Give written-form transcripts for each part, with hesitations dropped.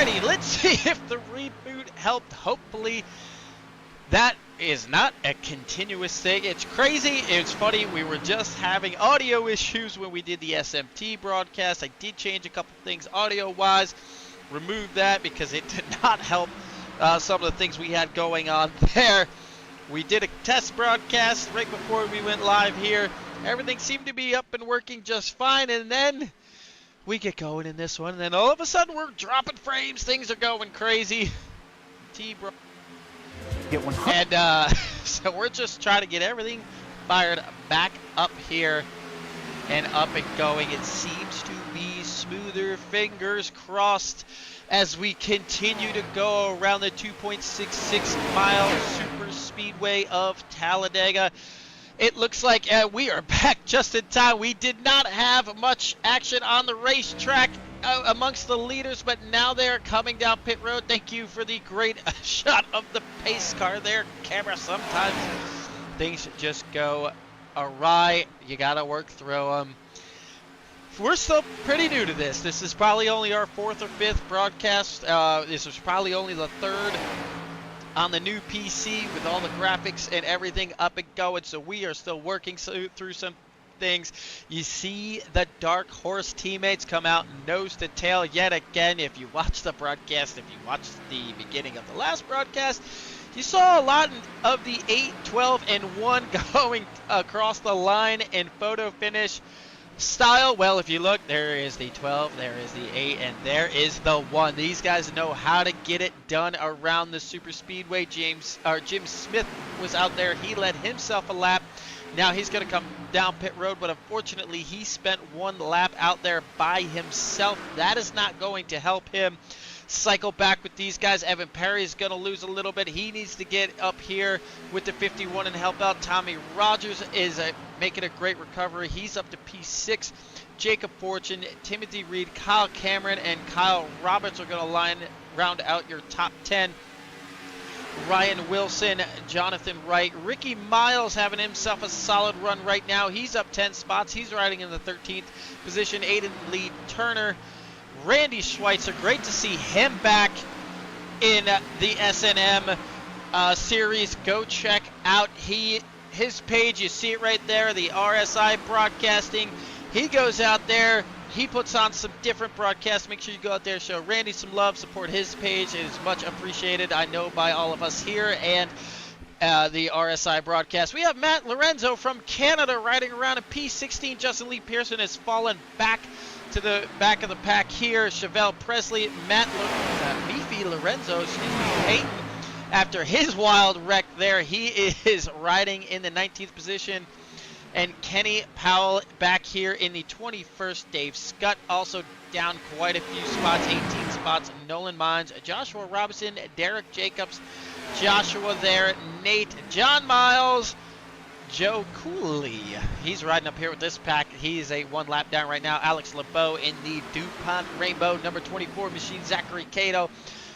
Alrighty, let's see if the reboot helped. Hopefully that is not a continuous thing. It's crazy. It's funny. We were just having audio issues when we did the SMT broadcast. I did change a couple things audio-wise. Removed that because it did not help some of the things we had going on there. We did a test broadcast right before we went live here. Everything seemed to be up and working just fine, and then we get going in this one, and then all of a sudden we're dropping frames. Things are going crazy. Get one. And so we're just trying to get everything fired back up here and up and going. It seems to be smoother, fingers crossed, as we continue to go around the 2.66 mile super speedway of Talladega. It looks like we are back just in time. We did not have much action on the racetrack amongst the leaders, but now they're coming down pit road. Thank you for the great shot of the pace car there. Camera, sometimes things just go awry. You got to work through them. We're still pretty new to this. This is probably only our 4th or 5th broadcast. This is probably only the 3rd on the new PC with all the graphics and everything up and going, so we are still working through some things. You see the Dark Horse teammates come out nose to tail yet again. If you watch the broadcast, if you watched the beginning of the last broadcast, you saw a lot of the 8, 12, and 1 going across the line in photo finish style. Well, if you look, there is the 12, there is the 8, and there is the 1. These guys know how to get it done around the super speedway. Jim Smith was out there. He led himself a lap. Now he's going to come down pit road, but unfortunately he spent 1 lap out there by himself. That is not going to help him cycle back with these guys. Evan Perry is going to lose a little bit. He needs to get up here with the 51 and help out. Tommy Rogers is making a great recovery. He's up to P6. Jacob Fortune, Timothy Reed, Kyle Cameron, and Kyle Roberts are going to round out your top 10. Ryan Wilson, Jonathan Wright, Ricky Miles having himself a solid run right now. He's up 10 spots. He's riding in the 13th position. Aiden Lee Turner, Randy Schweitzer, great to see him back in the S&M series. Go check out his page. You see it right there, the RSI Broadcasting. He goes out there. He puts on some different broadcasts. Make sure you go out there, show Randy some love, support his page. It is much appreciated, I know, by all of us here and the RSI broadcast. We have Matt Lorenzo from Canada riding around in P16. Justin Lee Pearson has fallen back to the back of the pack here. Chevelle Presley, Miffy Lorenzo, Peyton, after his wild wreck there, he is riding in the 19th position. And Kenny Powell back here in the 21st. Dave Scott also down quite a few spots, 18 spots. Nolan Mines, Joshua Robinson, Derek Jacobs, Joshua there, Nate, John Miles, Joe Cooley. He's riding up here with this pack. He's a 1 lap down right now. Alex LeBeau in the DuPont Rainbow number 24 machine. Zachary Cato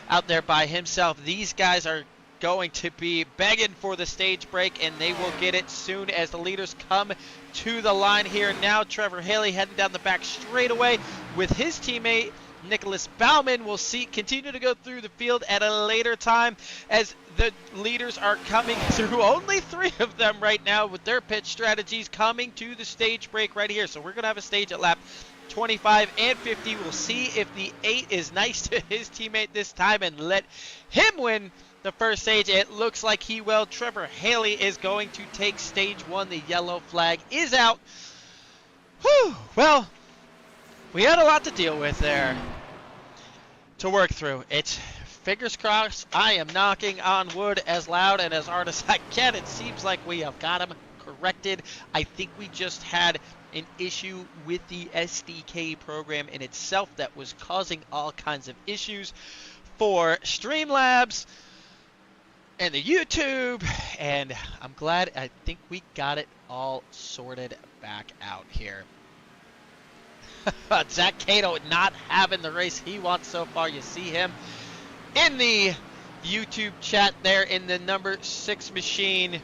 out there by himself. These guys are going to be begging for the stage break, and they will get it soon as the leaders come to the line here. Now Trevor Haley heading down the back straightaway with his teammate Nicholas Bauman. Will continue to go through the field at a later time as the leaders are coming through. Only 3 of them right now with their pit strategies coming to the stage break right here. So we're going to have a stage at lap 25 and 50. We'll see if the 8 is nice to his teammate this time and let him win the first stage. It looks like he will. Trevor Haley is going to take stage 1. The yellow flag is out. Whew. Well, we had a lot to deal with there to work through. It's fingers crossed. I am knocking on wood as loud and as hard as I can. It seems like we have got him corrected. I think we just had an issue with the SDK program in itself that was causing all kinds of issues for Streamlabs and the YouTube, and I'm glad. I think we got it all sorted back out here. Zach Cato not having the race he wants so far. You see him in the YouTube chat there in the number 6 machine.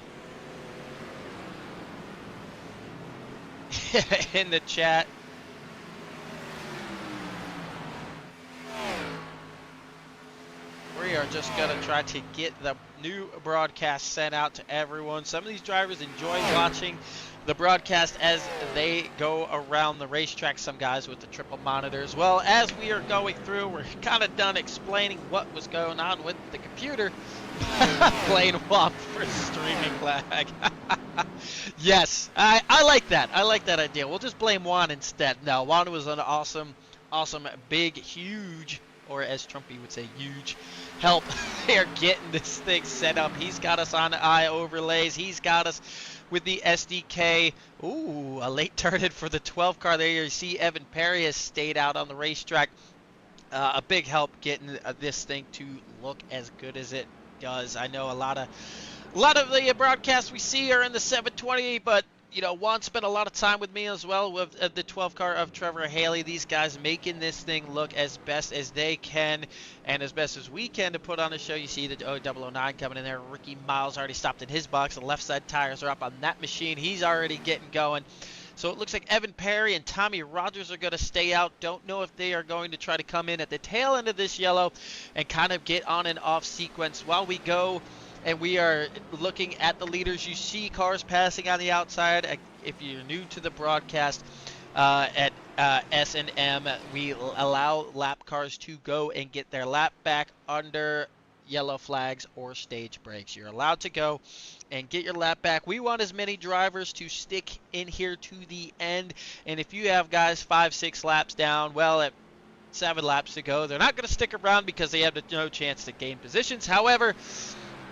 In the chat. just going to try to get the new broadcast sent out to everyone. Some of these drivers enjoy watching the broadcast as they go around the racetrack. Some guys with the triple monitors. Well, as we are going through, we're kind of done explaining what was going on with the computer. Playing WAP for streaming lag. Yes, I like that. I like that idea. We'll just blame Juan instead. No, Juan was an awesome, big, huge, or as Trumpy would say, huge help here getting this thing set up. He's got us on eye overlays. He's got us with the SDK. Ooh, a late turn in for the 12 car there. You see Evan Perry has stayed out on the racetrack. A big help getting this thing to look as good as it does. I know a lot of the broadcasts we see are in the 720, but you know, Juan spent a lot of time with me as well with the 12 car of Trevor Haley. These guys making this thing look as best as they can and as best as we can to put on a show. You see the 009 coming in there. Ricky Miles already stopped in his box. The left side tires are up on that machine. He's already getting going. So it looks like Evan Perry and Tommy Rogers are going to stay out. Don't know if they are going to try to come in at the tail end of this yellow and kind of get on and off sequence while we go. And we are looking at the leaders. You see cars passing on the outside. If you're new to the broadcast at S&M, we allow lap cars to go and get their lap back under yellow flags or stage breaks. You're allowed to go and get your lap back. We want as many drivers to stick in here to the end. And if you have guys 5-6 laps down, well, at 7 laps to go, they're not going to stick around because they have no chance to gain positions. However,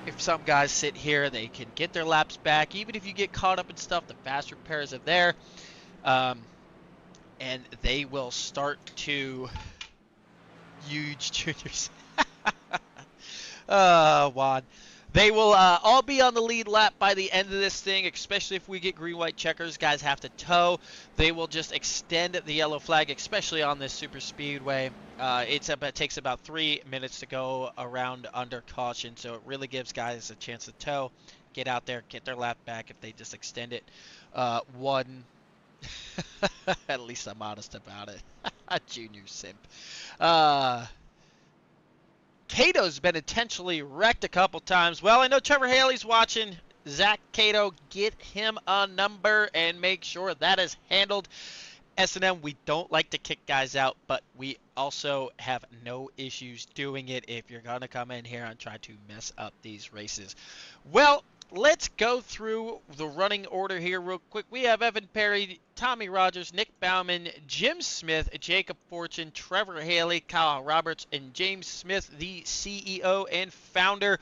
if some guys sit here, they can get their laps back. Even if you get caught up in stuff, the fast repairs are there. And they will start to huge juniors. Juan. They will all be on the lead lap by the end of this thing, especially if we get green-white checkers. Guys have to tow. They will just extend the yellow flag, especially on this super speedway. It takes about 3 minutes to go around under caution, so it really gives guys a chance to tow, get out there, get their lap back if they just extend it. One. At least I'm honest about it. Junior simp. Cato's been intentionally wrecked a couple times. Well, I know Trevor Haley's watching. Zach Cato, get him a number and make sure that is handled. S&M, we don't like to kick guys out, but we also have no issues doing it if you're going to come in here and try to mess up these races. Well, let's go through the running order here real quick. We have Evan Perry, Tommy Rogers, Nick Bauman, Jim Smith, Jacob Fortune, Trevor Haley, Kyle Roberts, and James Smith, the CEO and founder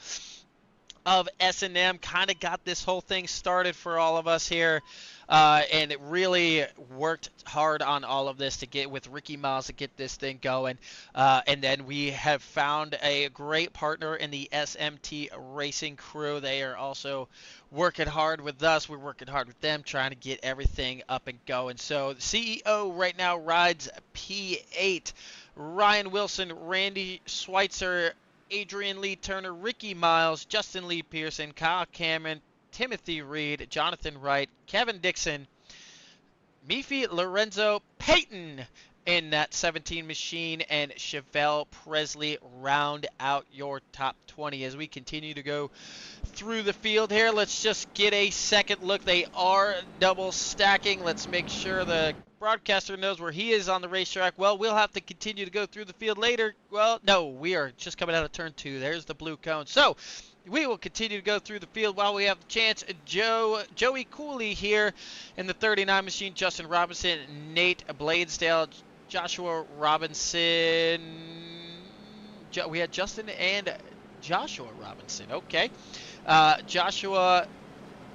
of S&M. Kind of got this whole thing started for all of us here. And it really worked hard on all of this to get with Ricky Miles to get this thing going. And then we have found a great partner in the SMT Racing crew. They are also working hard with us. We're working hard with them, trying to get everything up and going. So the CEO right now rides P8. Ryan Wilson, Randy Schweitzer, Adrian Lee Turner, Ricky Miles, Justin Lee Pearson, Kyle Cameron, Timothy Reed, Jonathan Wright, Kevin Dixon, Mifi Lorenzo Payton in that 17 machine, and Chevelle Presley round out your top 20. As we continue to go through the field here, let's just get a second look. They are double stacking. Let's make sure the broadcaster knows where he is on the racetrack. Well, we'll have to continue to go through the field later. Well, no, we are just coming out of turn 2. There's the blue cone. So we will continue to go through the field while we have the chance. Joey Cooley here in the 39 machine. Justin Robinson, Nate Bladesdale, Joshua Robinson. We had Justin and Joshua Robinson. Okay. Joshua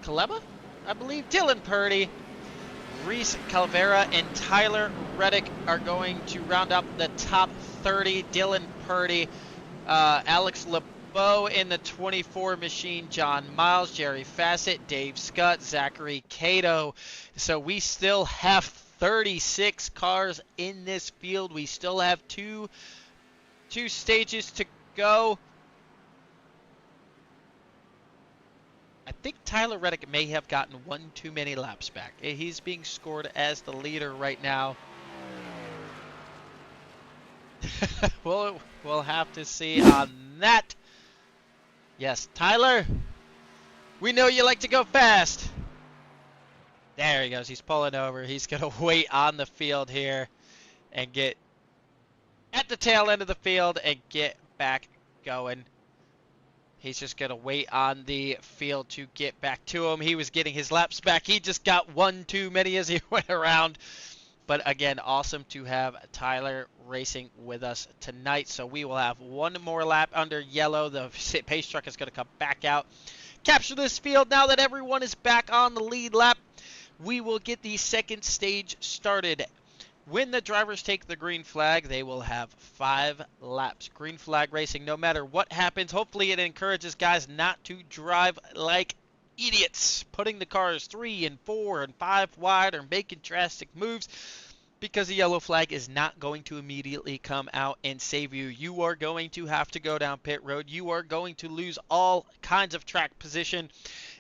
Kaleba, I believe. Dylan Purdy, Reese Calvera, and Tyler Reddick are going to round up the top 30. Dylan Purdy, Alex LeBeau in the 24 machine, John Miles, Jerry Fassett, Dave Scott, Zachary Cato. So we still have 36 cars in this field. We still have two stages to go. I think Tyler Reddick may have gotten one too many laps back. He's being scored as the leader right now. We'll have to see on that. Yes, Tyler, we know you like to go fast. There he goes. He's pulling over. He's going to wait on the field here and get at the tail end of the field and get back going. He's just going to wait on the field to get back to him. He was getting his laps back. He just got one too many as he went around. But again, awesome to have Tyler racing with us tonight. So we will have one more lap under yellow. The pace truck is going to come back out, capture this field. Now that everyone is back on the lead lap, we will get the second stage started. When the drivers take the green flag, they will have 5 laps. Green flag racing, no matter what happens, hopefully it encourages guys not to drive like idiots, putting the cars 3 and 4 and 5 wide or making drastic moves, because the yellow flag is not going to immediately come out and save you. You are going to have to go down pit road. You are going to lose all kinds of track position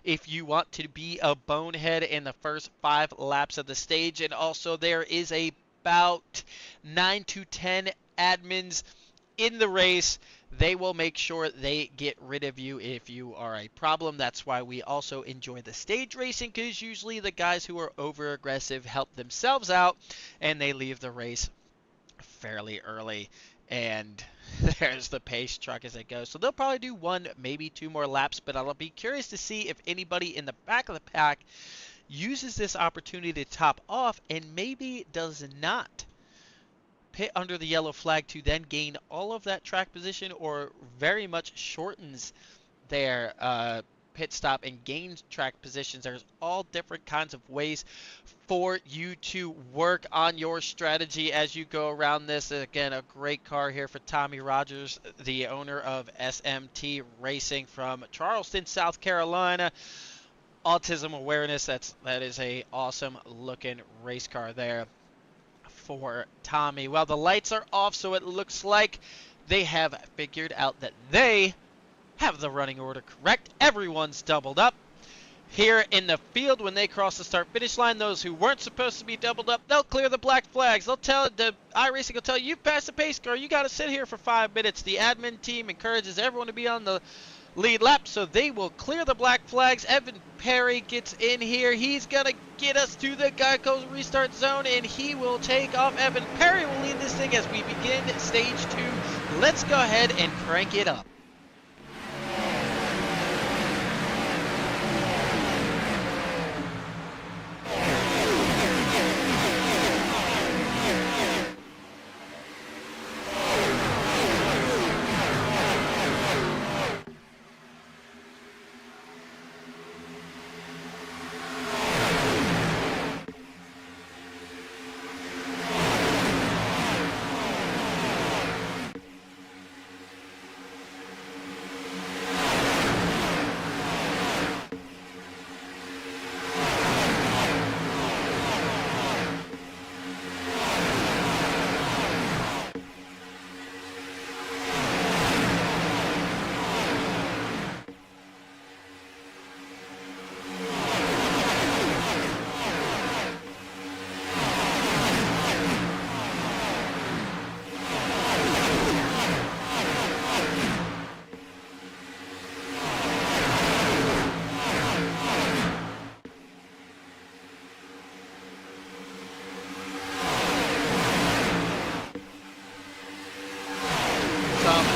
if you want to be a bonehead in the first 5 laps of the stage. And also there is about 9 to 10 admins in the race. They will make sure they get rid of you if you are a problem. That's why we also enjoy the stage racing, because usually the guys who are over aggressive help themselves out and they leave the race fairly early. And there's the pace truck as it goes. So they'll probably do 1, maybe 2 more laps, but I'll be curious to see if anybody in the back of the pack uses this opportunity to top off and maybe does not pit under the yellow flag to then gain all of that track position, or very much shortens their pit stop and gains track positions. There's all different kinds of ways for you to work on your strategy as you go around this. Again, a great car here for Tommy Rogers, the owner of SMT Racing from Charleston, South Carolina. Autism awareness, that is a awesome looking race car there for Tommy. Well, the lights are off, so it looks like they have figured out that they have the running order correct. Everyone's doubled up. Here in the field, when they cross the start-finish line, those who weren't supposed to be doubled up, they'll clear the black flags. They'll tell the iRacing will tell you, you've passed the pace car. You got to sit here for 5 minutes. The admin team encourages everyone to be on the lead lap, so they will clear the black flags. Evan Perry gets in here. He's going to get us to the Geico's restart zone, and he will take off. Evan Perry will lead this thing as we begin stage 2. Let's go ahead and crank it up.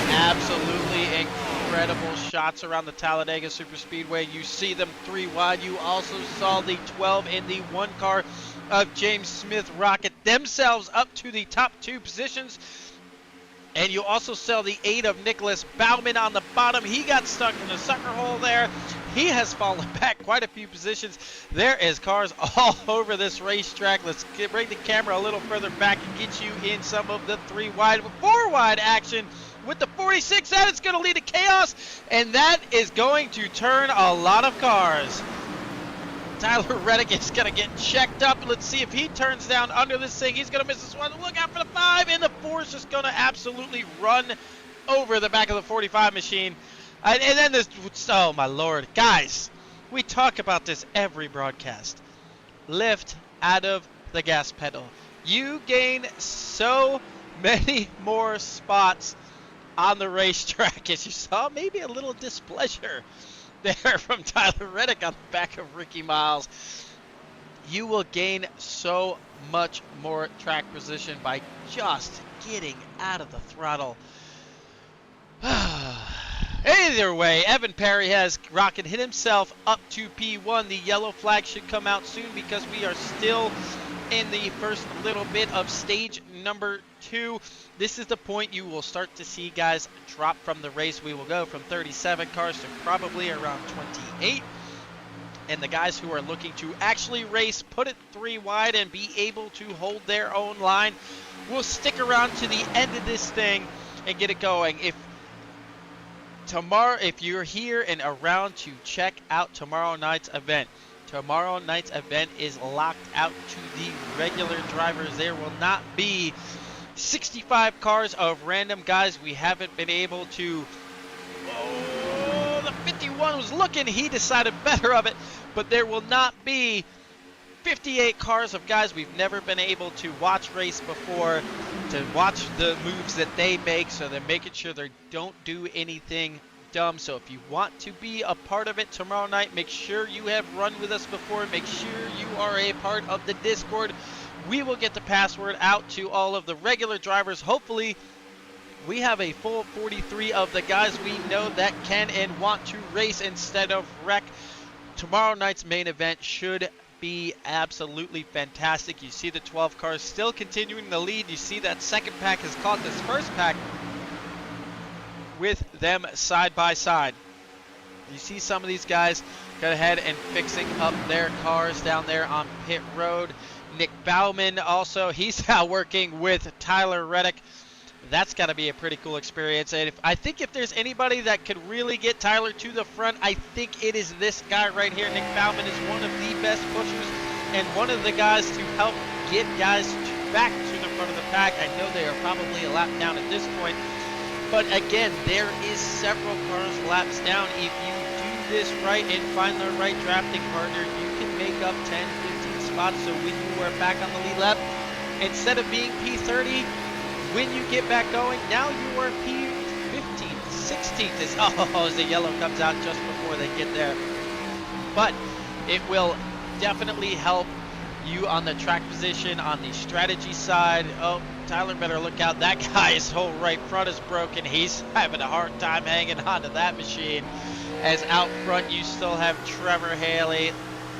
Absolutely incredible shots around the Talladega Superspeedway. You see them 3 wide. You also saw the 12 in the 1 car of James Smith rocket themselves up to the top 2 positions. And you also saw the 8 of Nicholas Bauman on the bottom. He got stuck in the sucker hole there. He has fallen back quite a few positions. There is cars all over this racetrack. Let's bring the camera a little further back and get you in some of the 3 wide, 4 wide action. With the 46 out, it's going to lead to chaos, and that is going to turn a lot of cars. Tyler Reddick is going to get checked up. Let's see if he turns down under this thing. He's going to miss this one. Look out for the 5, and the 4 is just going to absolutely run over the back of the 45 machine. And then this, oh my Lord. Guys, we talk about this every broadcast. Lift out of the gas pedal. You gain so many more spots on the racetrack. As you saw, maybe a little displeasure there from Tyler Reddick on the back of Ricky Miles. You will gain so much more track position by just getting out of the throttle. Either way, Evan Perry has rocket hit himself up to P1. The yellow flag should come out soon because we are still in the first little bit of stage number 2. This is the point you will start to see guys drop from the race. We will go from 37 cars to probably around 28. And the guys who are looking to actually race, put it 3 wide and be able to hold their own line will stick around to the end of this thing and get it going. If you're here and around to check out tomorrow night's event is locked out to the regular drivers. There will not be 65 cars of random guys we haven't been able to. Oh, the 51 was looking. He decided better of it. But there will not be 58 cars of guys we've never been able to watch race before, to watch the moves that they make, so they're making sure they don't do anything dumb. So if you want to be a part of it tomorrow night, make sure you have run with us before. Make sure you are a part of the Discord. We will get the password out to all of the regular drivers. Hopefully, we have a full 43 of the guys we know that can and want to race instead of wreck. Tomorrow night's main event should be absolutely fantastic. You see the 12 cars still continuing the lead. You see that second pack has caught this first pack with them side by side. You see some of these guys go ahead and fixing up their cars down there on pit road. Nick Bauman also, he's out working with Tyler Reddick. That's got to be a pretty cool experience. And I think if there's anybody that could really get Tyler to the front, I think it is this guy right here. Nick Bauman is one of the best pushers and one of the guys to help get guys back to the front of the pack. I know they are probably a lap down at this point, but again, there is several cars laps down. If you do this right and find the right drafting partner, you can make up 10, 15 spots. So when you are back on the lead lap, instead of being P30, when you get back going, now you are P15th, 16th as the yellow comes out just before they get there. But it will definitely help you on the track position, on the strategy side. Oh, Tyler better look out. That guy's whole right front is broken. He's having a hard time hanging on to that machine. As out front, you still have Trevor Haley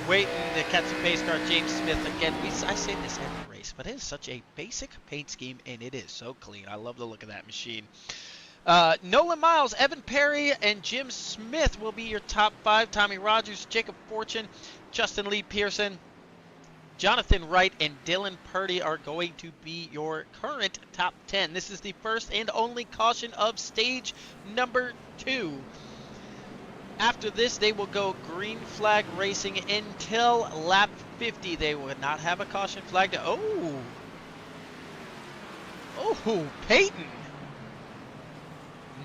waiting to catch the pace car. James Smith, again, I say this every race, but it is such a basic paint scheme, and it is so clean. I love the look of that machine. Nolan Miles, Evan Perry, and Jim Smith will be your top 5. Tommy Rogers, Jacob Fortune, Justin Lee Pearson, Jonathan Wright, and Dylan Purdy are going to be your current top 10. This is the first and only caution of stage number 2. After this, they will go green flag racing until lap 50. They will not have a caution flag to... Oh, Peyton.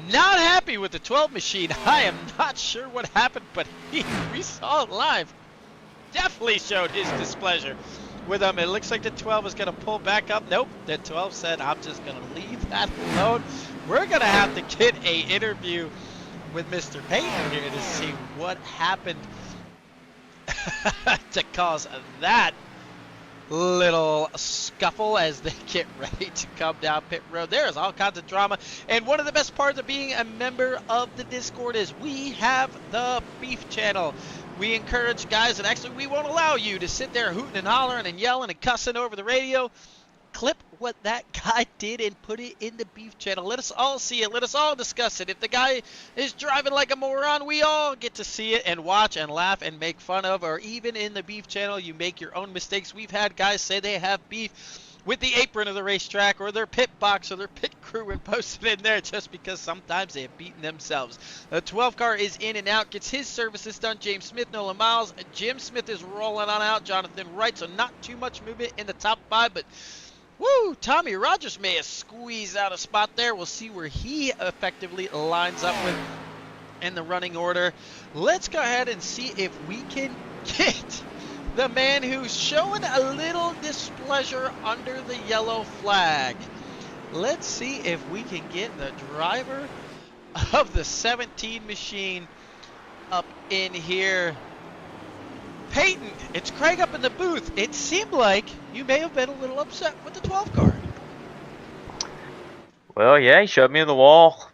Not happy with the 12 machine. I am not sure what happened, but we saw it live. Definitely showed his displeasure with him. It looks like the 12 is going to pull back up. Nope, the 12 said, I'm just going to leave that alone. We're going to have to get an interview with Mr. Payton here to see what happened to cause that little scuffle as they get ready to come down pit road. There's all kinds of drama, and one of the best parts of being a member of the Discord is we have the beef channel. We encourage guys, and actually we won't allow you to sit there hooting and hollering and yelling and cussing over the radio. Clip what that guy did and put it in the beef channel. Let us all see it. Let us all discuss it. If the guy is driving like a moron, we all get to see it and watch and laugh and make fun of. Or even in the beef channel, you make your own mistakes. We've had guys say they have beef with the apron of the racetrack or their pit box or their pit crew and post it in there just because sometimes they have beaten themselves. The 12 car is in and out, gets his services done. James Smith, Nolan Miles. Jim Smith is rolling on out. Jonathan Wright, so not too much movement in the top 5, but woo, Tommy Rogers may have squeezed out a spot there. We'll see where he effectively lines up with in the running order. Let's go ahead and see if we can get the man who's showing a little displeasure under the yellow flag. Let's see if we can get the driver of the 17 machine up in here. Peyton, it's Craig up in the booth. It seemed like you may have been a little upset with the 12 car. Well, yeah, he shoved me in the wall.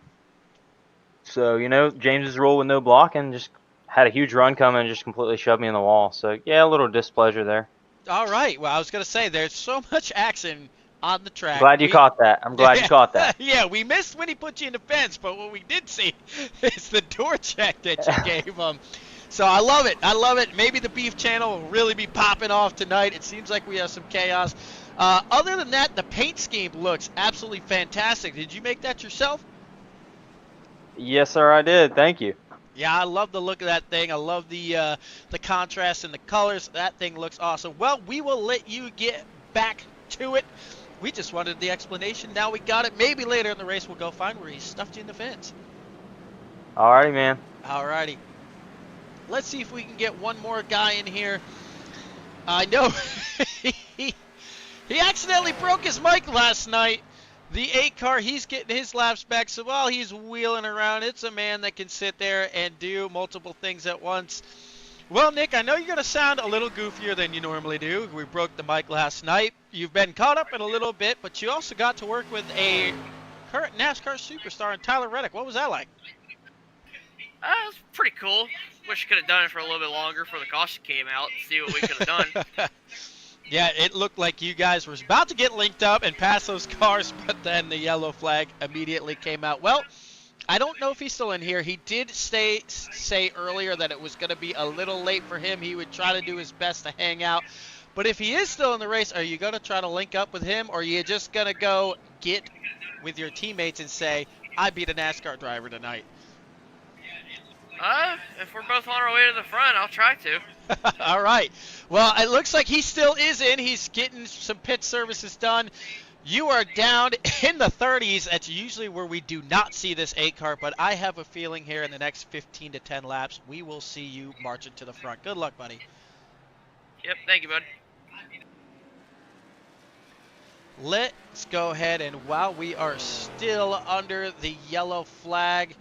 So, you know, James's rule with no blocking, just had a huge run coming and just completely shoved me in the wall. So, yeah, a little displeasure there. All right. Well, I was going to say there's so much action on the track. Glad you caught that. I'm glad you caught that. Yeah, we missed when he put you in the fence, but what we did see is the door check that you gave him. So I love it. I love it. Maybe the beef channel will really be popping off tonight. It seems like we have some chaos. Other than that, the paint scheme looks absolutely fantastic. Did you make that yourself? Yes, sir, I did. Thank you. Yeah, I love the look of that thing. I love the contrast and the colors. That thing looks awesome. Well, we will let you get back to it. We just wanted the explanation. Now we got it. Maybe later in the race we'll go find where he stuffed you in the fence. Alrighty, man. Alrighty. Let's see if we can get one more guy in here. I know he accidentally broke his mic last night. The 8 car, he's getting his laps back, so while he's wheeling around, it's a man that can sit there and do multiple things at once. Well, Nick, I know you're going to sound a little goofier than you normally do. We broke the mic last night. You've been caught up in a little bit, but you also got to work with a current NASCAR superstar in Tyler Reddick. What was that like? It was pretty cool. Wish I could have done it for a little bit longer before the caution came out to see what we could have done. Yeah, it looked like you guys were about to get linked up and pass those cars, but then the yellow flag immediately came out. Well, I don't know if he's still in here. He did say earlier that it was going to be a little late for him. He would try to do his best to hang out. But if he is still in the race, are you going to try to link up with him, or are you just going to go get with your teammates and say, I beat a NASCAR driver tonight? If we're both on our way to the front, I'll try to. All right. Well, it looks like he still is in. He's getting some pit services done. You are down in the 30s. That's usually where we do not see this 8 car, but I have a feeling here in the next 15 to 10 laps, we will see you marching to the front. Good luck, buddy. Yep, thank you, bud. Let's go ahead, and while we are still under the yellow flag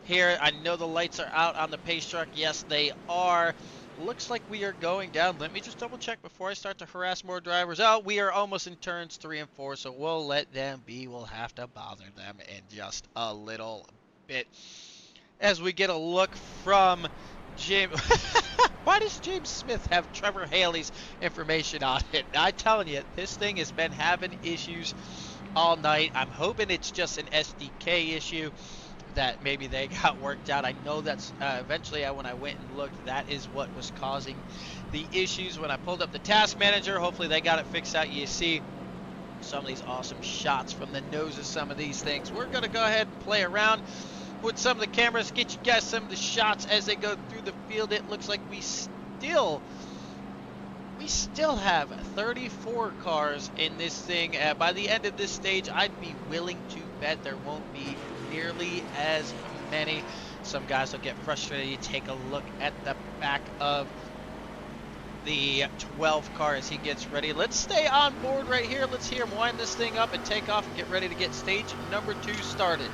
here, I know the lights are out on the pace truck. Yes, they are. Looks like we are going down. Let me just double check before I start to harass more drivers. Oh, we are almost in turns 3 and 4, so we'll let them be. We'll have to bother them in just a little bit. As we get a look from James. Why does James Smith have Trevor Haley's information on it? I'm telling you, this thing has been having issues all night. I'm hoping it's just an SDK issue that maybe they got worked out. I know that's eventually when I went and looked, that is what was causing the issues. When I pulled up the task manager, hopefully they got it fixed out. You see some of these awesome shots from the nose of some of these things. We're going to go ahead and play around with some of the cameras, get you guys some of the shots as they go through the field. It looks like we still have 34 cars in this thing. By the end of this stage, I'd be willing to bet there won't be nearly as many. Some guys will get frustrated. You take a look at the back of the 12 car as he gets ready. Let's stay on board right here. Let's hear him wind this thing up and take off and get ready to get stage number 2 started.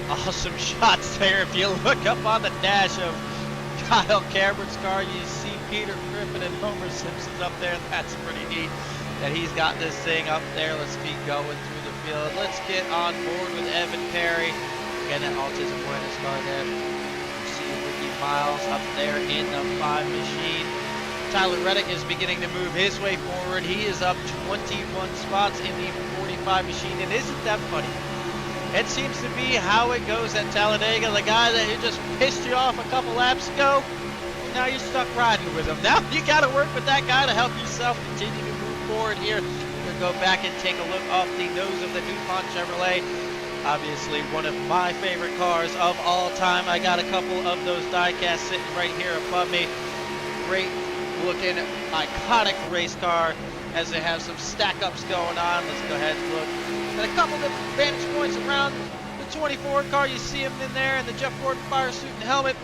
Awesome shots there. If you look up on the dash of Kyle Cameron's car, you see Peter Griffin and Homer Simpson's up there. That's pretty neat that he's got this thing up there. Let's keep going through the field. Let's get on board with Evan Perry. Again, that Autism Buenos car there. You see Ricky Miles up there in the 5 machine. Tyler Reddick is beginning to move his way forward. He is up 21 spots in the 45 machine. And isn't that funny? It seems to be how it goes at Talladega. The guy that just pissed you off a couple laps ago, now you're stuck riding with him. Now you got to work with that guy to help yourself continue to move forward here. We'll go back and take a look off the nose of the DuPont Chevrolet. Obviously one of my favorite cars of all time. I got a couple of those die-casts sitting right here above me. Great looking, iconic race car as they have some stack-ups going on. Let's go ahead and look at a couple of different vantage points around the 24 car. You see him in there in the Jeff Gordon fire suit and helmet.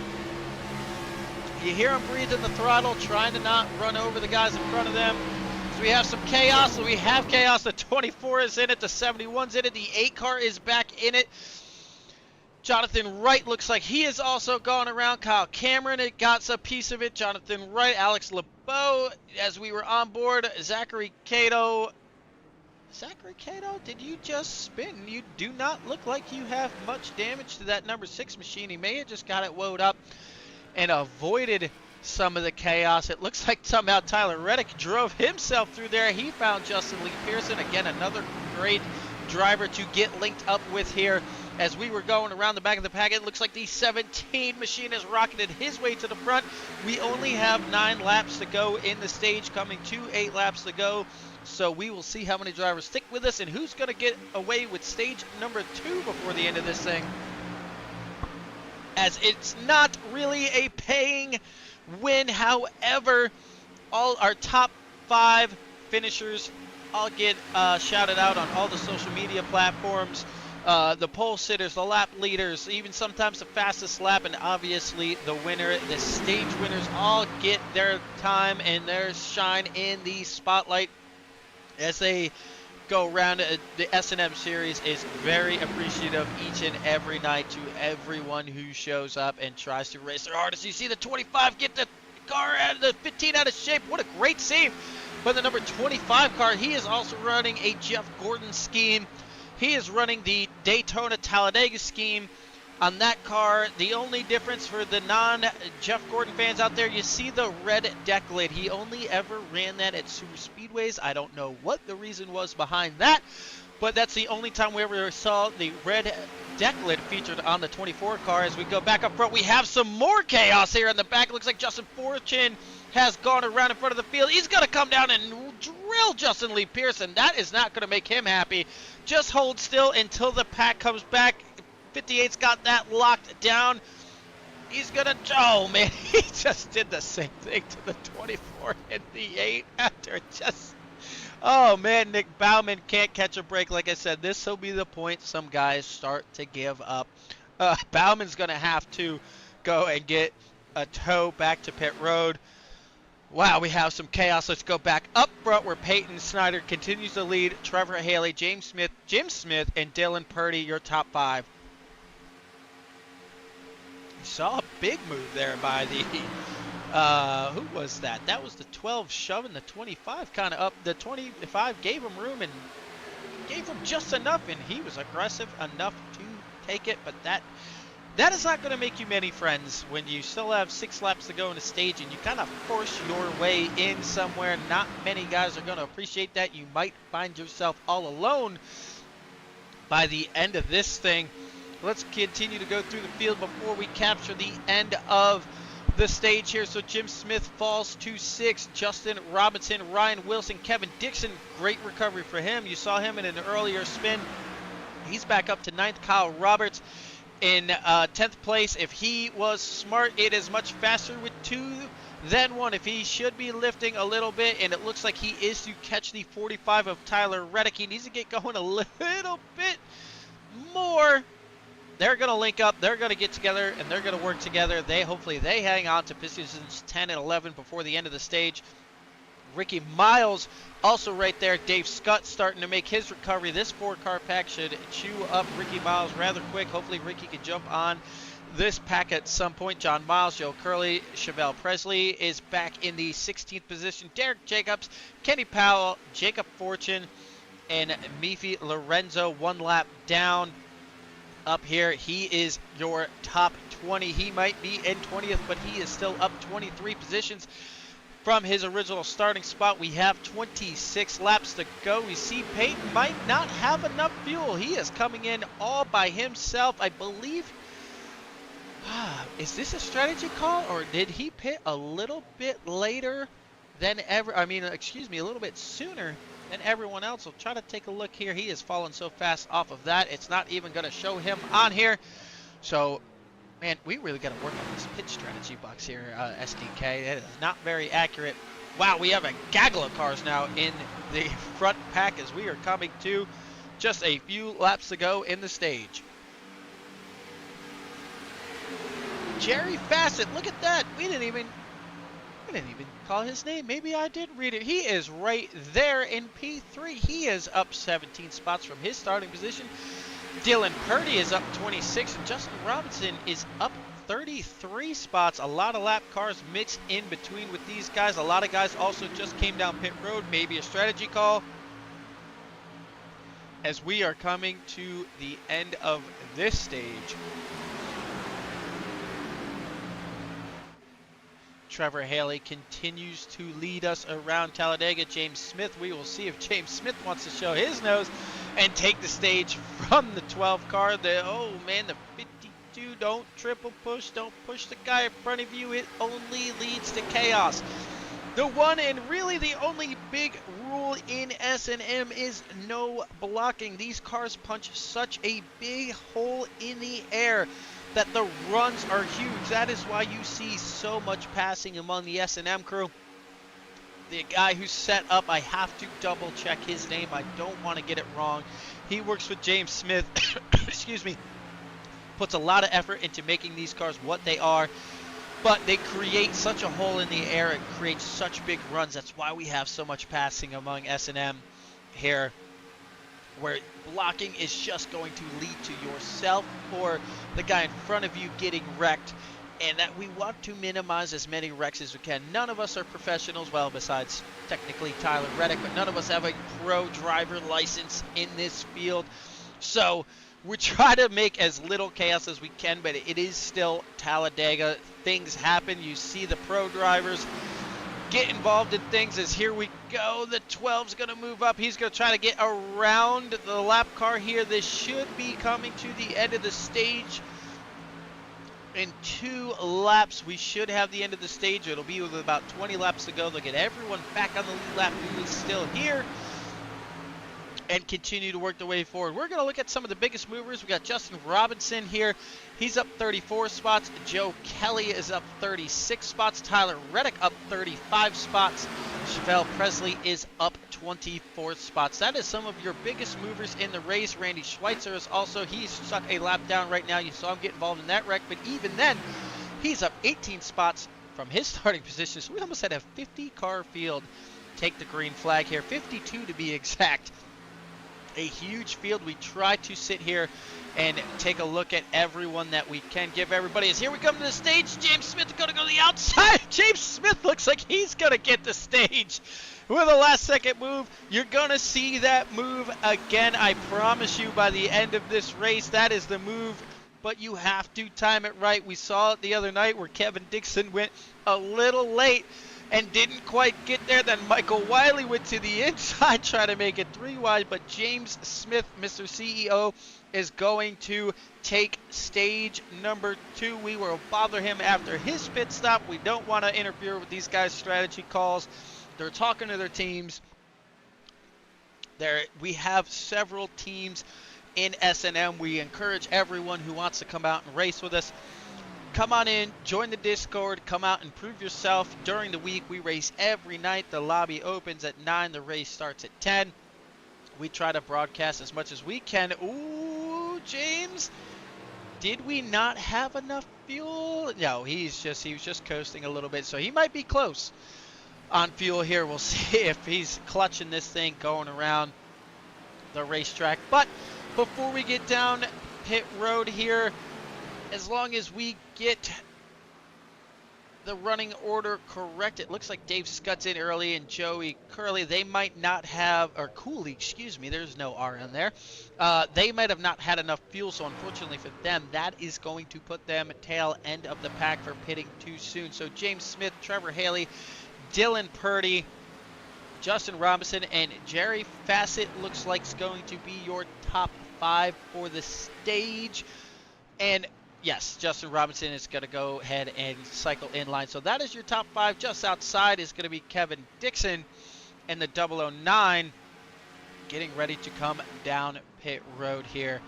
You hear him breathing the throttle, trying to not run over the guys in front of them. So we have some chaos. So we have chaos. The 24 is in it. The 71's in it. The 8 car is back in it. Jonathan Wright looks like he is also going around. Kyle Cameron got a piece of it. Jonathan Wright, Alex LeBeau, as we were on board. Zachary Cato. Zachary Cato, did you just spin? You do not look like you have much damage to that number 6 machine. He may have just got it woed up and avoided some of the chaos. It looks like somehow Tyler Reddick drove himself through there. He found Justin Lee Pearson. Again, another great driver to get linked up with here. As we were going around the back of the pack, it looks like the 17 machine has rocketed his way to the front. We only have 9 laps to go in the stage, coming to 8 laps to go. So we will see how many drivers stick with us and who's going to get away with stage number 2 before the end of this thing. As it's not really a paying win. However, all our top 5 finishers all get shouted out on all the social media platforms. The pole sitters, the lap leaders, even sometimes the fastest lap, and obviously the winner, the stage winners, all get their time and their shine in the spotlight as they go around. The S&M series is very appreciative each and every night to everyone who shows up and tries to race their hardest. You see the 25 get the car out of the 15 out of shape. What a great save by the number 25 car. He is also running a Jeff Gordon scheme. He is running the Daytona Talladega scheme on that car. The only difference for the non-Jeff Gordon fans out there, you see the red deck lid. He only ever ran that at super speedways. I don't know what the reason was behind that, but that's the only time we ever saw the red deck lid featured on the 24 car. As we go back up front, we have some more chaos here in the back. It looks like Justin Fortune has gone around in front of the field. He's going to come down and drill Justin Lee Pearson. That is not going to make him happy. Just hold still until the pack comes back. 58's got that locked down. He's going to... Oh, man. He just did the same thing to the 24 and the 8 after just... Oh, man. Nick Bauman can't catch a break. Like I said, this will be the point some guys start to give up. Bauman's going to have to go and get a tow back to pit road. Wow, we have some chaos. Let's go back up front where Peyton Snyder continues to lead. Trevor Haley, Jim Smith, and Dylan Purdy, your top 5. You saw a big move there by the, who was that? That was the 12 shoving the 25 kind of up. The 25 gave him room and gave him just enough, and he was aggressive enough to take it, but that is not going to make you many friends when you still have 6 laps to go in the stage and you kind of force your way in somewhere. Not many guys are going to appreciate that. You might find yourself all alone by the end of this thing. Let's continue to go through the field before we capture the end of the stage here. So Jim Smith falls to 6. Justin Robinson, Ryan Wilson, Kevin Dixon, great recovery for him. You saw him in an earlier spin. He's back up to 9th. Kyle Roberts in 10th place. If he was smart, it is much faster with 2 than 1. If he should be lifting a little bit, and it looks like he is to catch the 45 of Tyler Reddick. He needs to get going a little bit more. They're going to link up, they're going to get together, and they're going to work together. Hopefully they hang on to positions 10 and 11 before the end of the stage. Ricky Miles also right there. Dave Scott starting to make his recovery. This 4-car pack should chew up Ricky Miles rather quick. Hopefully Ricky can jump on this pack at some point. John Miles, Joe Curley, Chevelle Presley is back in the 16th position. Derek Jacobs, Kenny Powell, Jacob Fortune, and Mifi Lorenzo 1 lap down. Up here, he is your top 20. He might be in 20th, but he is still up 23 positions from his original starting spot. We have 26 laps to go. We see Peyton might not have enough fuel. He is coming in all by himself, I believe. Is this a strategy call, or did he pit a little bit later than a little bit sooner than everyone else? We'll try to take a look here. He is falling so fast off of that, it's not even going to show him on here. So, man, we really got to work on this pit strategy box here, SDK. It is not very accurate. Wow, we have a gaggle of cars now in the front pack as we are coming to just a few laps to go in the stage. Jerry Fassett, look at that. We didn't even call his name. Maybe I did read it. He is right there in P3. He is up 17 spots from his starting position. Dylan Purdy is up 26, and Justin Robinson is up 33 spots. A lot of lap cars mixed in between with these guys. A lot of guys also just came down pit road. Maybe a strategy call. As we are coming to the end of this stage. Trevor Haley continues to lead us around Talladega. James Smith, we will see if James Smith wants to show his nose and take the stage from the 12 car. The 52, don't triple push, don't push the guy in front of you. It only leads to chaos. The one and really the only big rule in S&M is no blocking. These cars punch such a big hole in the air that the runs are huge. That is why you see so much passing among the S&M crew. The guy who set up, I have to double check his name. I don't want to get it wrong. He works with James Smith, excuse me, puts a lot of effort into making these cars what they are, but they create such a hole in the air. It creates such big runs. That's why we have so much passing among S&M here, where blocking is just going to lead to yourself or the guy in front of you getting wrecked, and that we want to minimize as many wrecks as we can. None of us are professionals, well, besides technically Tyler Reddick, but none of us have a pro driver license in this field. So we try to make as little chaos as we can, but it is still Talladega. Things happen. You see the pro drivers get involved in things as here we go. The 12's going to move up. He's going to try to get around the lap car here. This should be coming to the end of the stage. In 2 laps, we should have the end of the stage. It'll be with about 20 laps to go. They'll get everyone back on the lead lap who is still here and continue to work their way forward. We're going to look at some of the biggest movers. We got Justin Robinson here. He's up 34 spots. Joe Kelly is up 36 spots. Tyler Reddick up 35 spots. Chevelle Presley is up 24 spots. That is some of your biggest movers in the race. Randy Schweitzer is also, he's stuck a lap down right now. You saw him get involved in that wreck, but even then, he's up 18 spots from his starting position. So we almost had a 50-car field take the green flag here, 52 to be exact. A huge field. We try to sit here and take a look at everyone that we can give everybody. As here we come to the stage, James Smith is going to go to the outside. James Smith looks like he's going to get the stage with a last-second move. You're going to see that move again, I promise you, by the end of this race. That is the move, but you have to time it right. We saw it the other night where Kevin Dixon went a little late and didn't quite get there. Then Michael Wiley went to the inside, trying to make it 3 wide, but James Smith, Mr. CEO, is going to take stage number 2. We will bother him after his pit stop. We don't want to interfere with these guys' strategy calls. They're talking to their teams. We have several teams in S&M. We encourage everyone who wants to come out and race with us. Come on in, join the Discord, come out and prove yourself. During the week, we race every night. The lobby opens at 9, the race starts at 10. We try to broadcast as much as we can. Ooh, James, did we not have enough fuel? No, he was just coasting a little bit, so he might be close on fuel here. We'll see if he's clutching this thing going around the racetrack. But before we get down pit road here, as long as we get the running order correct, it looks like Dave Scutt's in early and Joey Curley, they might not have, or Cooley, excuse me, there's no R in there. They might have not had enough fuel, so unfortunately for them, that is going to put them tail end of the pack for pitting too soon. So James Smith, Trevor Haley, Dylan Purdy, Justin Robinson, and Jerry Fassett looks like it's going to be your top 5 for the stage. And yes, Justin Robinson is going to go ahead and cycle in line. So that is your top 5. Just outside is going to be Kevin Dixon and the 009 getting ready to come down pit road here.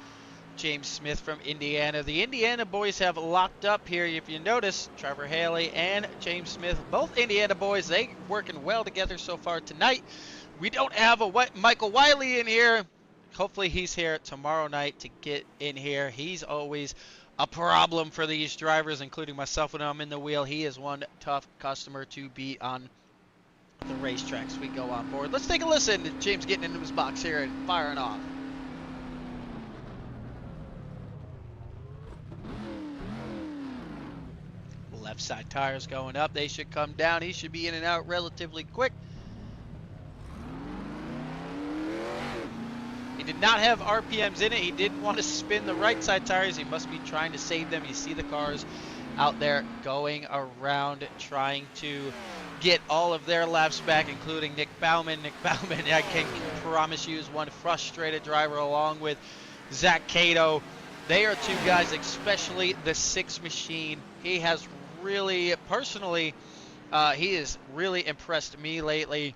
James Smith from Indiana. The Indiana boys have locked up here. If you notice, Trevor Haley and James Smith, both Indiana boys, they working well together so far tonight. We don't have a Michael Wiley in here. Hopefully he's here tomorrow night to get in here. He's always a problem for these drivers, including myself when I'm in the wheel. He is one tough customer to be on the racetracks we go on board. Let's take a listen to James getting into his box here and firing off. Left side tires going up. They should come down. He should be in and out relatively quick. He did not have RPMs in it. He didn't want to spin the right side tires. He must be trying to save them. You see the cars out there going around trying to get all of their laps back, including Nick Bauman. Nick Bauman, I can promise you, is one frustrated driver along with Zach Cato. They are two guys, especially the 6 machine. He has really, personally, he has really impressed me lately.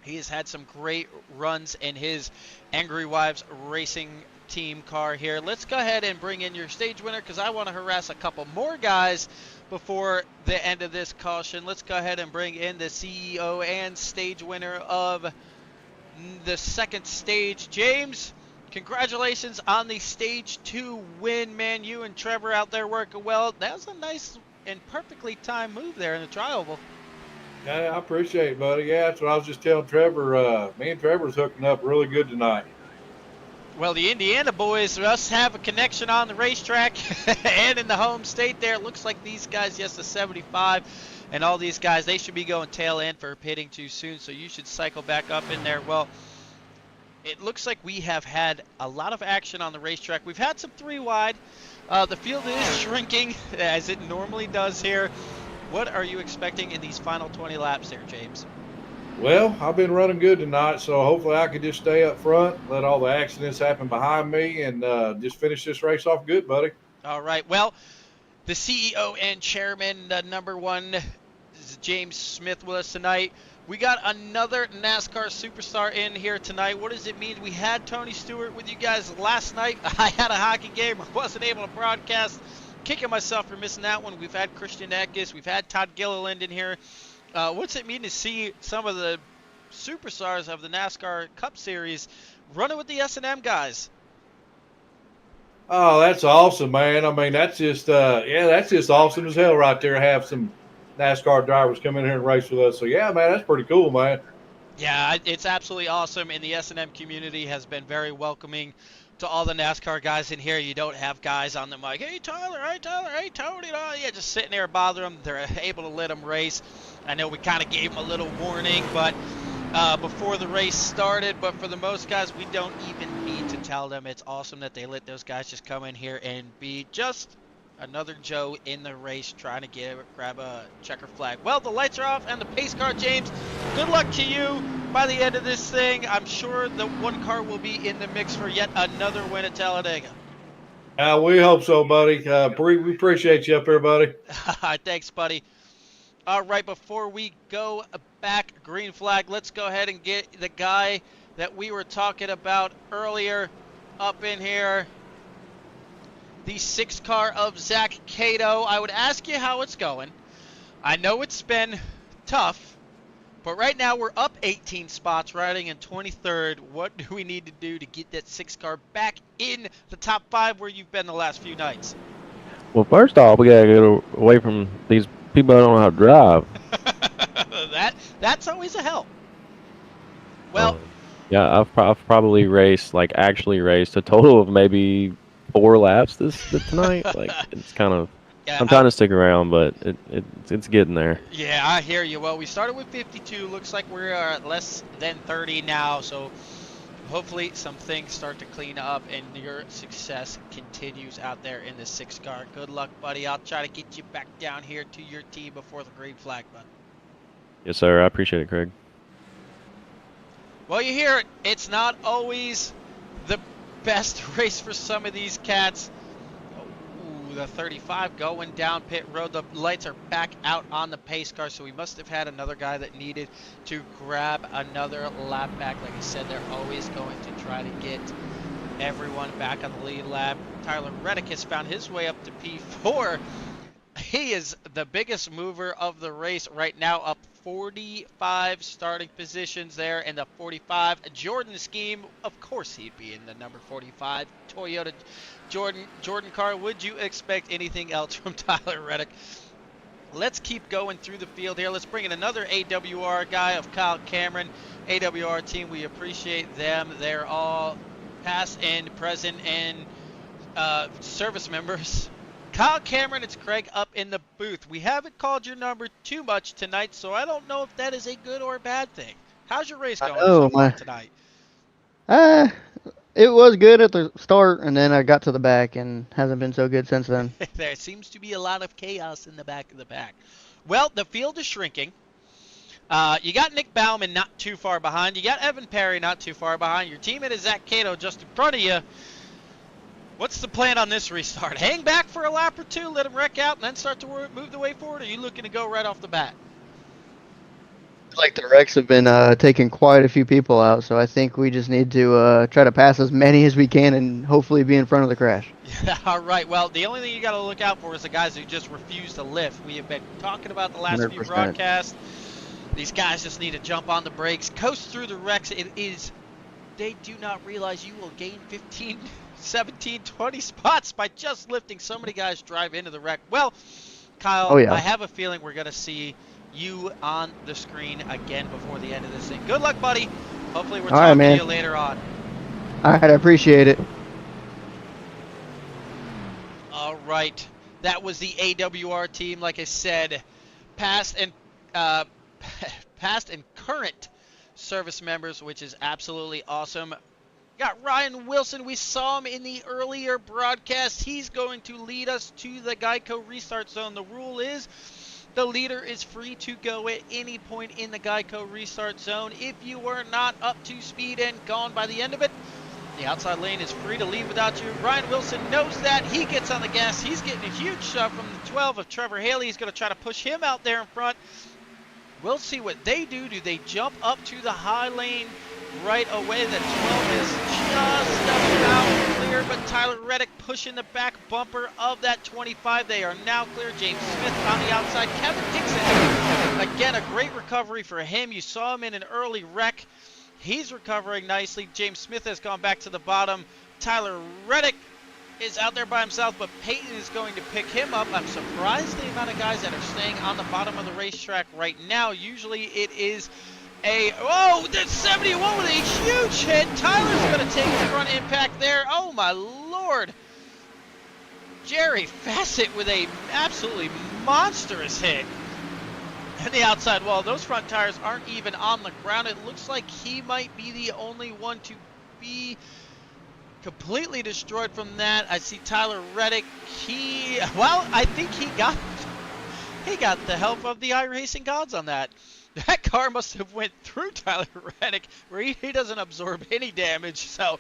He has had some great runs in his Angry Wives Racing team car here. Let's go ahead and bring in your stage winner because I want to harass a couple more guys before the end of this caution. Let's go ahead and bring in the CEO and stage winner of the second stage. James, congratulations on the stage 2 win, man. You and Trevor out there working well. That was a nice and perfectly timed move there in the tri-oval. Yeah, I appreciate it, buddy. Yeah, that's what I was just telling Trevor. Me and Trevor's hooking up really good tonight. Well, the Indiana boys must have a connection on the racetrack and in the home state there. It looks like these guys, yes, the 75 and all these guys, they should be going tail end for pitting too soon, so you should cycle back up in there. Well, it looks like we have had a lot of action on the racetrack. We've had some 3 wide. The field is shrinking, as it normally does here. What are you expecting in these final 20 laps there, James? Well, I've been running good tonight, so hopefully I can just stay up front, let all the accidents happen behind me, and just finish this race off good, buddy. All right. Well, the CEO and chairman, number 1, is James Smith with us tonight. We got another NASCAR superstar in here tonight. What does it mean? We had Tony Stewart with you guys last night. I had a hockey game. I wasn't able to broadcast. Kicking myself for missing that one. We've had Christian Eckes. We've had Todd Gilliland in here. What's it mean to see some of the superstars of the NASCAR Cup Series running with the S&M guys? Oh, that's awesome, man. I mean, that's just that's just awesome as hell right there. Have some NASCAR drivers come in here and race with us. So yeah, man, that's pretty cool, man. Yeah, it's absolutely awesome, and the S&M community has been very welcoming to all the NASCAR guys in here. You don't have guys on the mic, hey Tyler, hey Tony, yeah, just sitting there bothering them. They're able to let them race. I know we kind of gave them a little warning, but before the race started, but for the most guys, we don't even need to tell them. It's awesome that they let those guys just come in here and be just another Joe in the race trying to grab a checker flag. Well, the lights are off and the pace car, James. Good luck to you by the end of this thing. I'm sure the 1 car will be in the mix for yet another win at Talladega. We hope so, buddy. We appreciate you up here, buddy. Thanks, buddy. All right, before we go back, green flag, let's go ahead and get the guy that we were talking about earlier up in here. The 6 car of Zach Cato. I would ask you how it's going. I know it's been tough, but right now we're up 18 spots, riding in 23rd. What do we need to do to get that 6 car back in the top 5 where you've been the last few nights? Well, first off, we gotta get away from these people that don't know how to drive. That's always a help. Well, yeah, I've probably raced, like actually raced, a total of maybe 4 laps tonight. Like it's kind of. Yeah, I'm trying to stick around, but it's getting there. yeah, I hear you. Well, we started with 52. Looks like we're at less than 30 now. So hopefully some things start to clean up and your success continues out there in the 6 car. Good luck, buddy. I'll try to get you back down here to your team before the green flag, bud. Yes, sir. I appreciate it, Craig. Well, you hear it. It's not always the best race for some of these cats. Ooh, the 35 going down pit road. The lights are back out on the pace car, so we must have had another guy that needed to grab another lap back. Like I said, they're always going to try to get everyone back on the lead lap. Tyler Reddick has found his way up to P4. He is the biggest mover of the race right now, up 45 starting positions there in the 45 Jordan scheme. Of course he'd be in the number 45 Toyota Jordan car. Would you expect anything else from Tyler Reddick? Let's keep going through the field here. Let's bring in another AWR guy of Kyle Cameron. AWR team, we appreciate them. They're all past and present and service members. Kyle Cameron, it's Craig up in the booth. We haven't called your number too much tonight, so I don't know if that is a good or bad thing. How's your race going so far tonight? It was good at the start, and then I got to the back, and hasn't been so good since then. There seems to be a lot of chaos in the back of the pack. Well, the field is shrinking. You got Nick Bauman not too far behind. You got Evan Perry not too far behind. Your teammate is Zach Cato just in front of you. What's the plan on this restart? Hang back for a lap or two, let him wreck out, and then start to move the way forward? Or are you looking to go right off the bat? Like the wrecks have been taking quite a few people out, so I think we just need to try to pass as many as we can and hopefully be in front of the crash. Yeah, all right. Well, the only thing you got to look out for is the guys who just refuse to lift. We have been talking about the last 100%. few broadcasts. These guys just need to jump on the brakes, coast through the wrecks. They do not realize you will gain 15, 17, 20 spots by just lifting. So many guys drive into the wreck. Well, Kyle, Oh, yeah. I have a feeling we're going to see you on the screen again before the end of this thing. Good luck, buddy. Hopefully we're All right, talking to man. you later on. All right, I appreciate it. All right. That was the AWR team, like I said, past and current service members, which is absolutely awesome. Got Ryan Wilson. We saw him in the earlier broadcast. He's going to lead us to the Geico restart zone. The rule is the leader is free to go at any point in the Geico restart zone. If you are not up to speed and gone by the end of it, the outside lane is free to leave without you. Ryan Wilson knows that. He gets on the gas. He's getting a huge shove from the 12 of Trevor Haley. He's going to try to push him out there in front. We'll see what they do. Do they jump up to the high lane right away? The 12 is just about clear, but Tyler Reddick pushing the back bumper of that 25. They are now clear. James Smith on the outside. Kevin Dixon, again, a great recovery for him. You saw him in an early wreck. He's recovering nicely. James Smith has gone back to the bottom. Tyler Reddick is out there by himself, but Peyton is going to pick him up. I'm surprised the amount of guys that are staying on the bottom of the racetrack right now. Usually it is that's 71 with a huge hit. Tyler's going to take the front impact there. Oh my Lord. Jerry Fassett with a absolutely monstrous hit. And the outside wall. Those front tires aren't even on the ground. It looks like he might be the only one to be completely destroyed from that. I see Tyler Reddick. I think he got the help of the iRacing gods on that. That car must have went through Tyler Reddick where he doesn't absorb any damage. So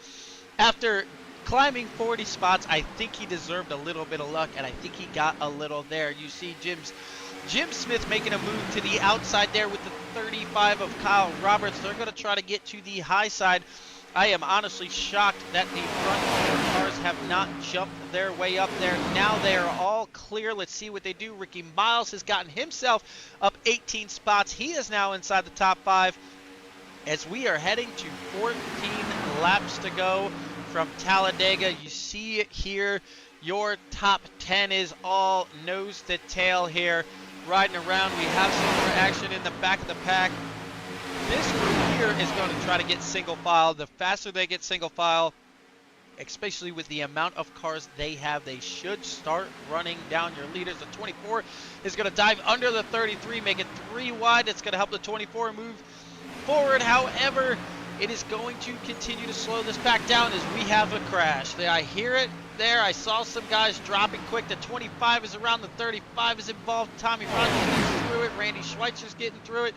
after climbing 40 spots, I think he deserved a little bit of luck, and I think he got a little there. You see Jim Smith making a move to the outside there with the 35 of Kyle Roberts. They're going to try to get to the high side. I am honestly shocked that the front four cars have not jumped their way up there. Now they are all clear. Let's see what they do. Ricky Miles has gotten himself up 18 spots. He is now inside the top 5 as we are heading to 14 laps to go from Talladega. You see it here. Your top 10 is all nose to tail here. Riding around, we have some more action in the back of the pack. This group here is going to try to get single file. The faster they get single file, especially with the amount of cars they have. They should start running down your leaders. The 24 is going to dive under the 33, make it 3 wide. It's going to help the 24 move forward. However, it is going to continue to slow this back down as we have a crash. I hear it there. I saw some guys dropping quick. The 25 is around, the 35 is involved. Tommy Rogers getting through it. Randy Schweitzer's getting through it.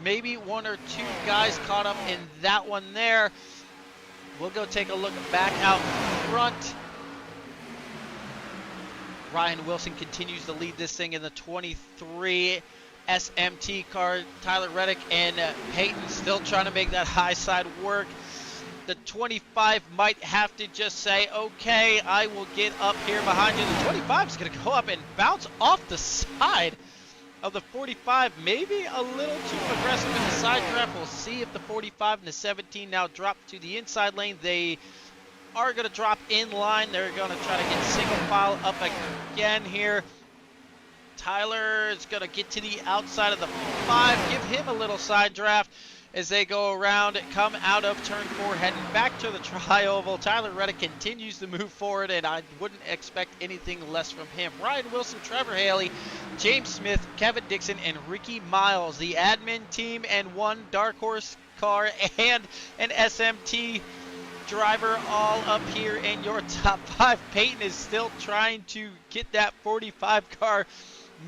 Maybe 1 or 2 guys caught up in that one there. We'll go take a look back out front. Ryan Wilson continues to lead this thing in the 23 SMT car. Tyler Reddick and Peyton still trying to make that high side work. The 25 might have to just say, okay, I will get up here behind you. The 25 is going to go up and bounce off the side of the 45. Maybe a little too aggressive in the side draft. We'll see if the 45 and the 17 now drop to the inside lane. They are going to drop in line. They're going to try to get single file up again here. Tyler is going to get to the outside of the 5. Give him a little side draft as they go around, come out of turn 4, heading back to the tri-oval. Tyler Reddick continues to move forward, and I wouldn't expect anything less from him. Ryan Wilson, Trevor Haley, James Smith, Kevin Dixon, and Ricky Miles, the admin team, and 1 dark horse car and an SMT driver all up here in your top 5. Peyton is still trying to get that 45 car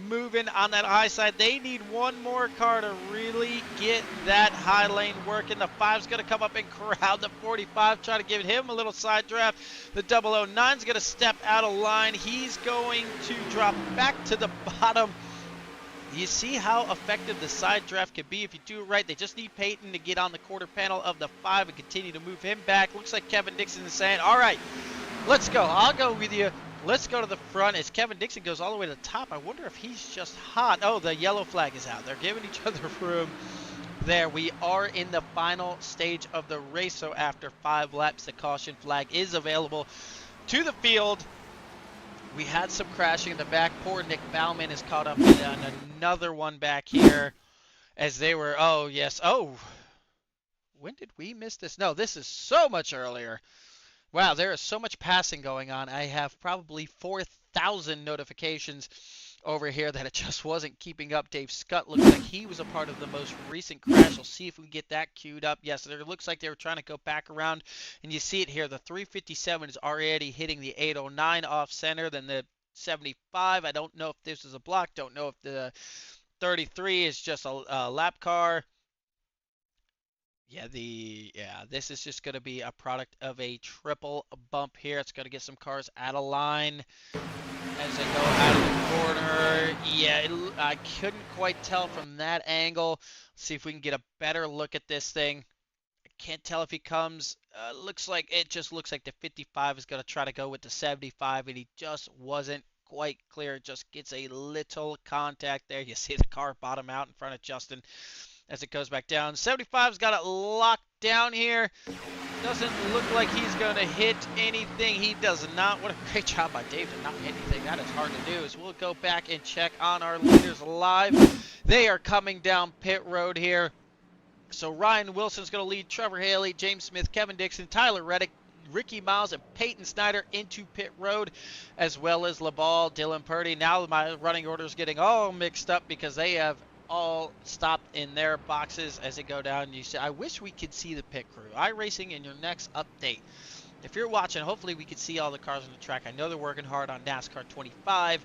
moving on that high side. They need 1 more car to really get that high lane working. The 5's going to come up and crowd the 45, try to give him a little side draft. The 009's going to step out of line. He's going to drop back to the bottom. You see how effective the side draft can be if you do it right. They just need Peyton to get on the quarter panel of the 5 and continue to move him back. Looks like Kevin Dixon is saying, all right, let's go. I'll go with you. Let's go to the front as Kevin Dixon goes all the way to the top. I wonder if he's just hot. Oh, the yellow flag is out. They're giving each other room there. We are in the final stage of the race, so after 5 laps, the caution flag is available to the field. We had some crashing in the back. Poor Nick Bauman is caught up in another one back here as they were, oh, yes. Oh, when did we miss this? No, this is so much earlier. Wow, there is so much passing going on. I have probably 4,000 notifications over here that it just wasn't keeping up. Dave Scott looks like he was a part of the most recent crash. We'll see if we can get that queued up. Yes, there looks like they were trying to go back around, and you see it here. The 357 is already hitting the 809 off center, then the 75. I don't know if this is a block. Don't know if the 33 is just a lap car. Yeah, this is just going to be a product of a triple bump here. It's going to get some cars out of line as they go out of the corner. Yeah, I couldn't quite tell from that angle. Let's see if we can get a better look at this thing. I can't tell if he comes. It just looks like the 55 is going to try to go with the 75, and he just wasn't quite clear. Just gets a little contact there. You see the car bottom out in front of Justin as it goes back down. 75's got it locked down here. Doesn't look like he's going to hit anything. He does not. What a great job by Dave to not hit anything. That is hard to do. As we'll go back and check on our leaders live. They are coming down pit road here. So Ryan Wilson's going to lead Trevor Haley, James Smith, Kevin Dixon, Tyler Reddick, Ricky Miles, and Peyton Snyder into pit road, as well as LaBall, Dylan Purdy. Now my running order is getting all mixed up because they have all stopped in their boxes as they go down. You see, I wish we could see the pit crew. iRacing in your next update. If you're watching, hopefully we could see all the cars on the track. I know they're working hard on NASCAR 25.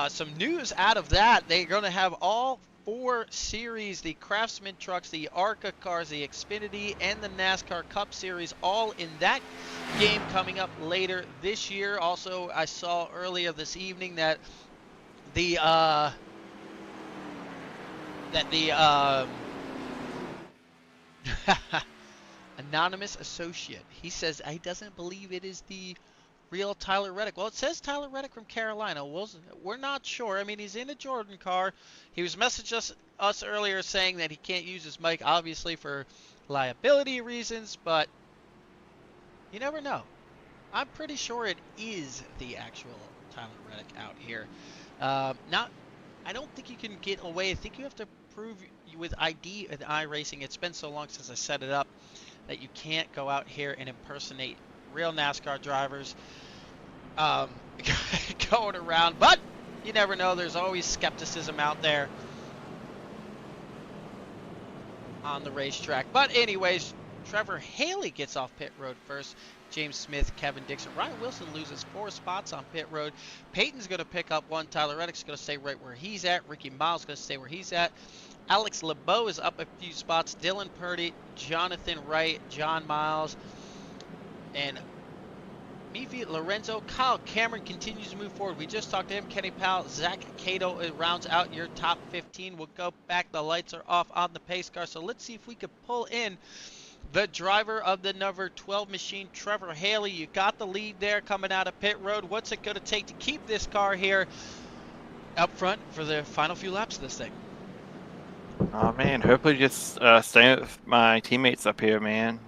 Some news out of that, they're going to have all 4 series, the Craftsman trucks, the ARCA cars, the Xfinity, and the NASCAR Cup Series, all in that game coming up later this year. Also, I saw earlier this evening that the anonymous associate, he says he doesn't believe it is the real Tyler Reddick. Well, it says Tyler Reddick from Carolina. We're not sure. I mean, he's in a Jordan car. He was messaging us earlier saying that he can't use his mic, obviously for liability reasons, but you never know. I'm pretty sure it is the actual Tyler Reddick out here. I don't think you can get away. I think you have to prove with ID in iRacing. It's been so long since I set it up that you can't go out here and impersonate real NASCAR drivers going around. But you never know. There's always skepticism out there on the racetrack. But anyways, Trevor Haley gets off pit road first. James Smith, Kevin Dixon. Ryan Wilson loses 4 spots on pit road. Peyton's going to pick up 1. Tyler Reddick's going to stay right where he's at. Ricky Miles going to stay where he's at. Alex LeBeau is up a few spots. Dylan Purdy, Jonathan Wright, John Miles, and Mifi Lorenzo. Kyle Cameron continues to move forward. We just talked to him. Kenny Powell, Zach Cato rounds out your top 15. We'll go back. The lights are off on the pace car. So let's see if we could pull in the driver of the number 12 machine, Trevor Haley. You got the lead there coming out of pit road. What's it going to take to keep this car here up front for the final few laps of this thing? Oh man, hopefully just staying with my teammates up here, man.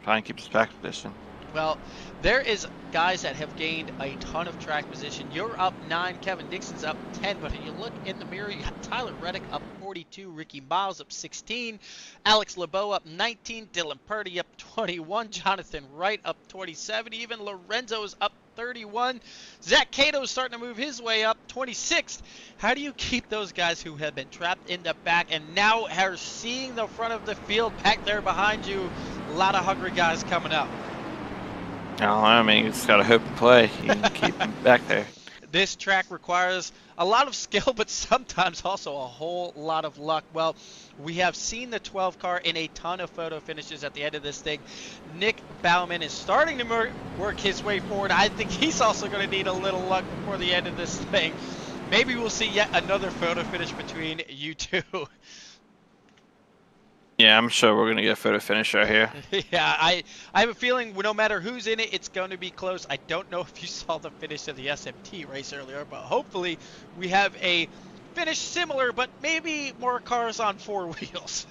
Try and keep this back position. Well, there is guys that have gained a ton of track position. You're up 9, Kevin Dixon's up 10, but if you look in the mirror, you got Tyler Reddick up 42, Ricky Miles up 16, Alex LeBeau up 19, Dylan Purdy up 21, Jonathan Wright up 27, even Lorenzo's up 31. Zach Cato's starting to move his way up, 26th. How do you keep those guys who have been trapped in the back and now are seeing the front of the field back there behind you? A lot of hungry guys coming up. I mean, you just gotta hope and play. You can keep them back there. This track requires a lot of skill, but sometimes also a whole lot of luck. Well, we have seen the 12 car in a ton of photo finishes at the end of this thing. Nick Bauman is starting to work his way forward. I think he's also going to need a little luck before the end of this thing. Maybe we'll see yet another photo finish between you two. Yeah, I'm sure we're gonna get a photo finish right here. Yeah, I have a feeling no matter who's in it, it's going to be close. I don't know if you saw the finish of the SMT race earlier, but hopefully we have a finish similar, but maybe more cars on 4 wheels.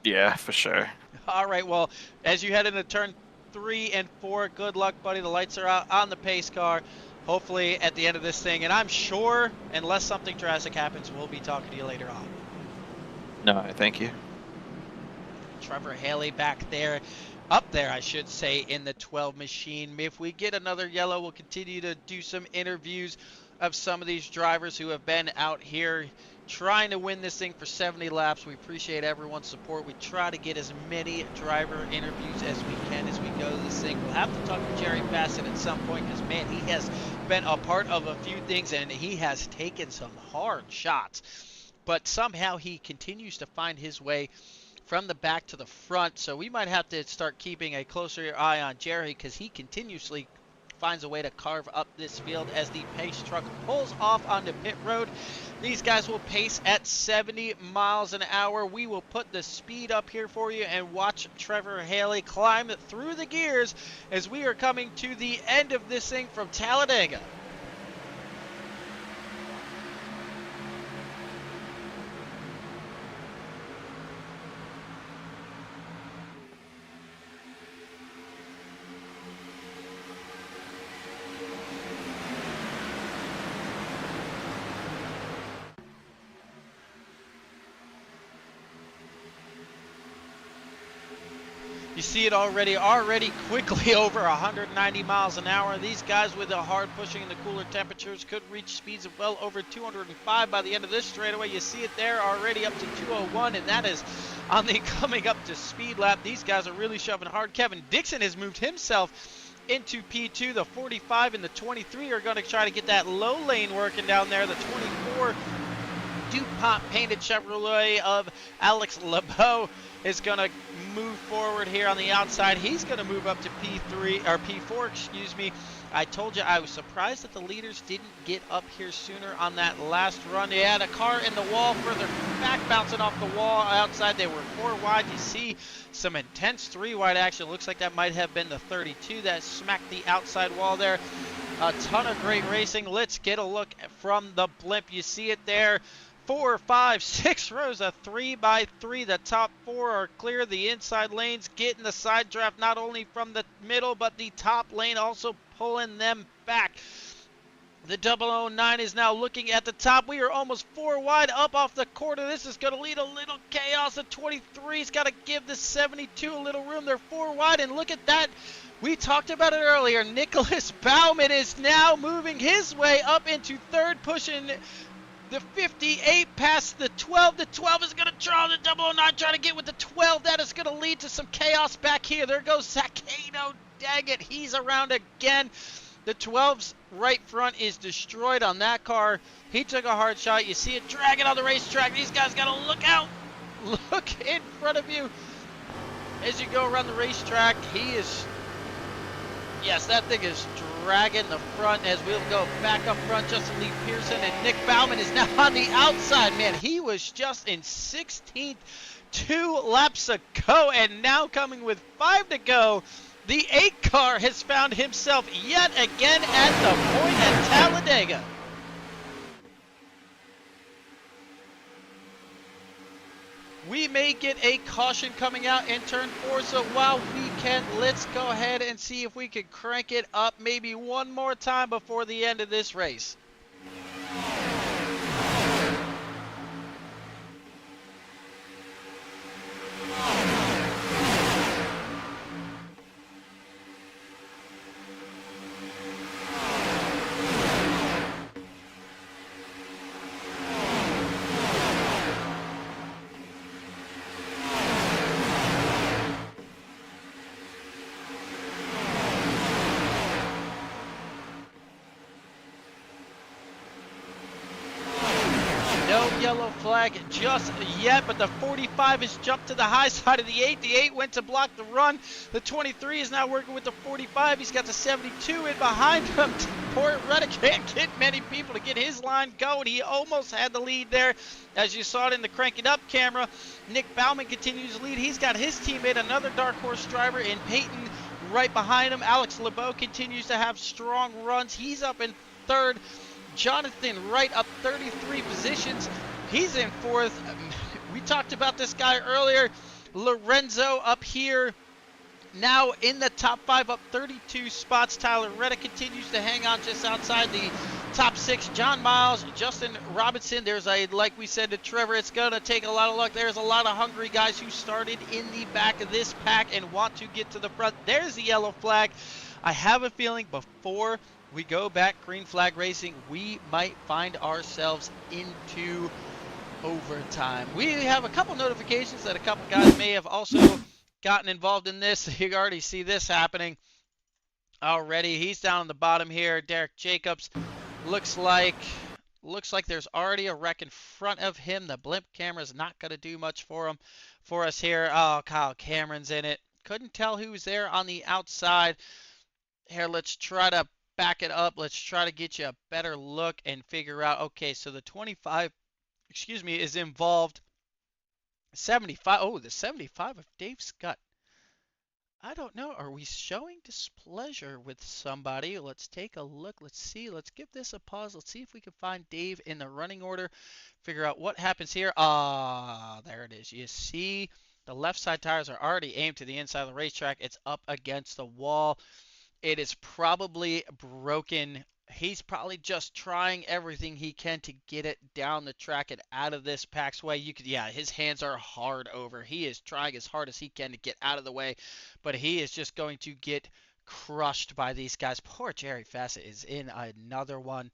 Yeah, for sure. All right, well, as you head into turn 3 and 4, good luck, buddy. The lights are out on the pace car. Hopefully at the end of this thing, and I'm sure, unless something drastic happens, we'll be talking to you later on. No, thank you. Trevor Haley back there, up there I should say, in the 12 machine. If we get another yellow, we'll continue to do some interviews of some of these drivers who have been out here trying to win this thing for 70 laps. We appreciate everyone's support. We try to get as many driver interviews as we can as we go to this thing. We'll have to talk to Jerry Bassett at some point because, man, he has been a part of a few things and he has taken some hard shots. But somehow he continues to find his way from the back to the front. So we might have to start keeping a closer eye on Jerry because he continuously finds a way to carve up this field as the pace truck pulls off onto pit road. These guys will pace at 70 miles an hour. We will put the speed up here for you and watch Trevor Haley climb through the gears as we are coming to the end of this thing from Talladega. You see it already quickly over 190 miles an hour. These guys with the hard pushing and the cooler temperatures could reach speeds of well over 205 by the end of this straightaway. You see it there already up to 201, and that is on the coming up to speed lap. These guys are really shoving hard. Kevin Dixon has moved himself into P2. The 45 and the 23 are going to try to get that low lane working down there. The 24 DuPont painted Chevrolet of Alex LeBeau is going to move forward here on the outside. He's going to move up to P3 or P4, excuse me. I told you I was surprised that the leaders didn't get up here sooner on that last run. They had a car in the wall further back, bouncing off the wall outside. They were 4 wide. You see some intense 3 wide action. Looks like that might have been the 32 that smacked the outside wall there. A ton of great racing. Let's get a look from the blimp. You see it there. 4, 5, 6 rows of 3x3. The top 4 are clear. The inside lanes getting the side draft not only from the middle, but the top lane also pulling them back. The 009 is now looking at the top. We are almost 4 wide up off the corner. This is going to lead a little chaos. The 23's got to give the 72 a little room. They're 4 wide, and look at that. We talked about it earlier. Nicholas Bauman is now moving his way up into third, pushing the 58 past the 12. The 12 is going to draw the 009, trying to get with the 12. That is going to lead to some chaos back here. There goes Sakano. Dang it, he's around again. The 12's right front is destroyed on that car. He took a hard shot. You see it dragging on the racetrack. These guys got to look out. Look in front of you as you go around the racetrack. He is, yes, that thing is dragging the front as we'll go back up front. Justin Lee Pearson and Nick Bauman is now on the outside. Man, he was just in 16th 2 laps ago, and now coming with 5 to go. The 8 car has found himself yet again at the point at Talladega. We may get a caution coming out in turn 4, so while we can, let's go ahead and see if we can crank it up maybe one more time before the end of this race. Yellow flag just yet, but the 45 has jumped to the high side of the 8. The 8 went to block the run. The 23 is now working with the 45. He's got the 72 in behind him. Poor Reddick can't get many people to get his line going. He almost had the lead there, as you saw it in the Crank It Up camera. Nick Bauman continues to lead. He's got his teammate, another dark horse driver in Peyton, right behind him. Alex LeBeau continues to have strong runs. He's up in third. Jonathan Wright up 33 positions. He's in fourth. We talked about this guy earlier. Lorenzo up here now in the top 5 up 32 spots. Tyler Reddick continues to hang on just outside the top 6. John Miles, Justin Robinson. There's a, like we said to Trevor, it's going to take a lot of luck. There's a lot of hungry guys who started in the back of this pack and want to get to the front. There's the yellow flag. I have a feeling before we go back green flag racing, we might find ourselves into overtime. We have a couple notifications that a couple guys may have also gotten involved in this. You already see this happening already. He's down on the bottom here. Derek Jacobs looks like there's already a wreck in front of him. The blimp camera is not going to do much for us here. Oh, Kyle Cameron's in it. Couldn't tell who's there on the outside. Here, let's try to back it up. Let's try to get you a better look and figure out, okay, so the 25 is involved. 75. Oh, the 75 of Dave Scott. I don't know. Are we showing displeasure with somebody? Let's take a look. Let's see. Let's give this a pause. Let's see if we can find Dave in the running order. Figure out what happens here. Ah, there it is. You see the left side tires are already aimed to the inside of the racetrack. It's up against the wall. It is probably broken. He's probably just trying everything he can to get it down the track and out of this pack's way. Yeah, his hands are hard over. He is trying as hard as he can to get out of the way, but he is just going to get crushed by these guys. Poor Jerry Fassett is in another one.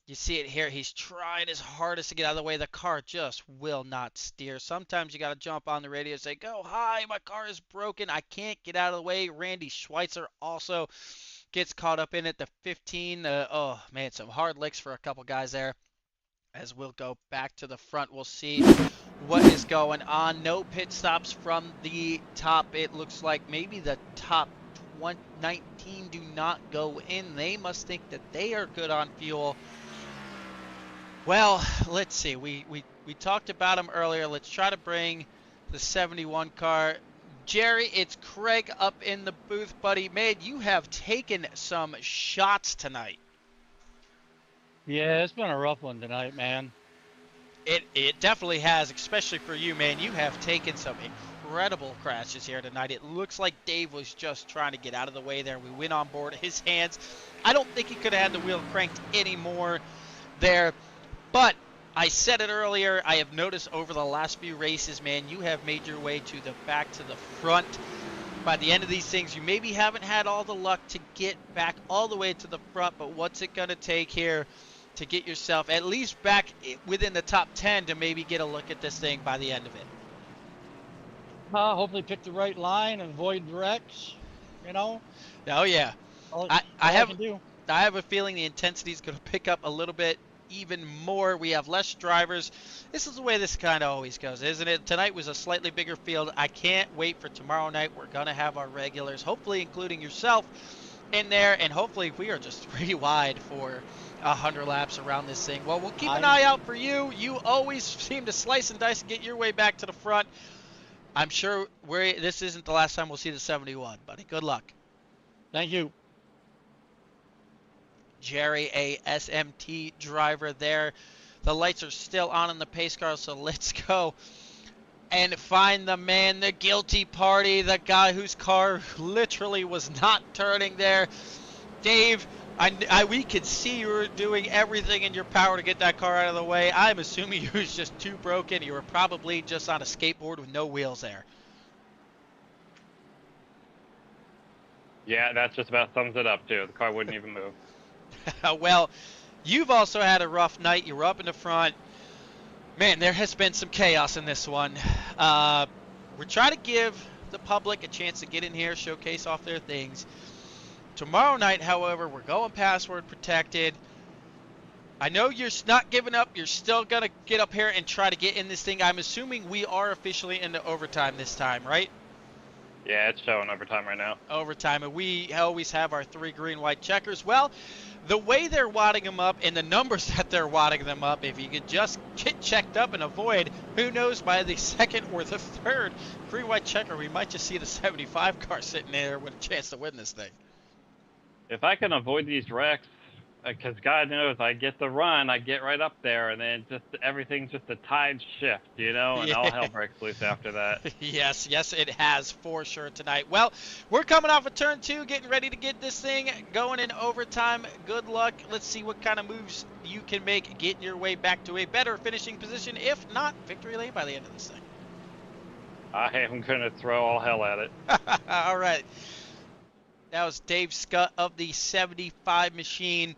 You see it here. He's trying his hardest to get out of the way. The car just will not steer. Sometimes you got to jump on the radio and say, go, hi, my car is broken. I can't get out of the way. Randy Schweitzer also gets caught up in it. The 15, oh, man, some hard licks for a couple guys there. As we'll go back to the front, we'll see what is going on. No pit stops from the top. It looks like maybe the top 19 do not go in. They must think that they are good on fuel. Well, let's see. We talked about him earlier. Let's try to bring the 71 car. Jerry, it's Craig up in the booth, buddy. Man, you have taken some shots tonight. Yeah, it's been a rough one tonight, man. It definitely has, especially for you, man. You have taken some incredible crashes here tonight. It looks like Dave was just trying to get out of the way there. We went on board his hands. I don't think he could have had the wheel cranked anymore there. But I said it earlier, I have noticed over the last few races, man, you have made your way to the back to the front. By the end of these things, you maybe haven't had all the luck to get back all the way to the front, but what's it going to take here to get yourself at least back within the top 10 to maybe get a look at this thing by the end of it? Hopefully pick the right line and avoid wrecks, you know. Oh, yeah. I have a feeling the intensity is going to pick up a little bit even more. We have less drivers. This is the way this kind of always goes, isn't it? Tonight was a slightly bigger field. I can't wait for tomorrow night. We're going to have our regulars, hopefully including yourself, in there, and hopefully we are just 3 wide for 100 laps around this thing. Well, we'll keep an eye out for you. You always seem to slice and dice and get your way back to the front. I'm sure this isn't the last time we'll see the 71, buddy. Good luck. Thank you. Jerry, a SMT driver there. The lights are still on in the pace car, so let's go and find the man, the guilty party, the guy whose car literally was not turning there. Dave, we could see you were doing everything in your power to get that car out of the way. I'm assuming you was just too broken. You were probably just on a skateboard with no wheels there. Yeah, that just about sums it up, too. The car wouldn't even move. Well, you've also had a rough night. You were up in the front. Man, there has been some chaos in this one. We're trying to give the public a chance to get in here, showcase off their things. Tomorrow night, however, we're going password protected. I know you're not giving up. You're still going to get up here and try to get in this thing. I'm assuming we are officially into overtime this time, right? Yeah, it's showing overtime right now. Overtime, and we always have our 3 green-white checkers. Well, the way they're wadding them up and the numbers that they're wadding them up, if you could just get checked up and avoid, who knows, by the 2nd or the 3rd green-white checker, we might just see the 75 car sitting there with a chance to win this thing. If I can avoid these wrecks, because God knows I get the run, I get right up there, and then just everything's just a tide shift, you know, and all hell breaks loose after that. Yes, it has for sure tonight. Well, we're coming off of turn 2, getting ready to get this thing going in overtime. Good luck. Let's see what kind of moves you can make, getting your way back to a better finishing position. If not, victory lane by the end of this thing. I am going to throw all hell at it. All right. That was Dave Scott of the 75 machine.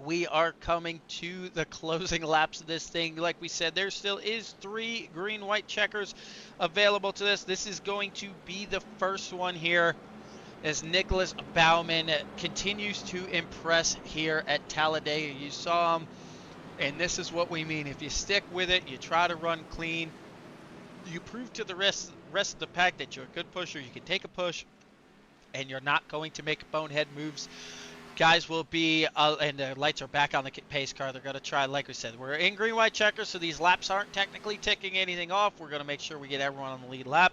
We are coming to the closing laps of this thing. Like we said, there still is 3 green-white checkers available to this. This is going to be the first one here as Nicholas Bauman continues to impress here at Talladega. You saw him, and this is what we mean. If you stick with it, you try to run clean, you prove to the rest of the pack that you're a good pusher. You can take a push, and you're not going to make bonehead moves. Guys will be, and the lights are back on the pace car. They're going to try, like we said, we're in green-white checkers, so these laps aren't technically ticking anything off. We're going to make sure we get everyone on the lead lap.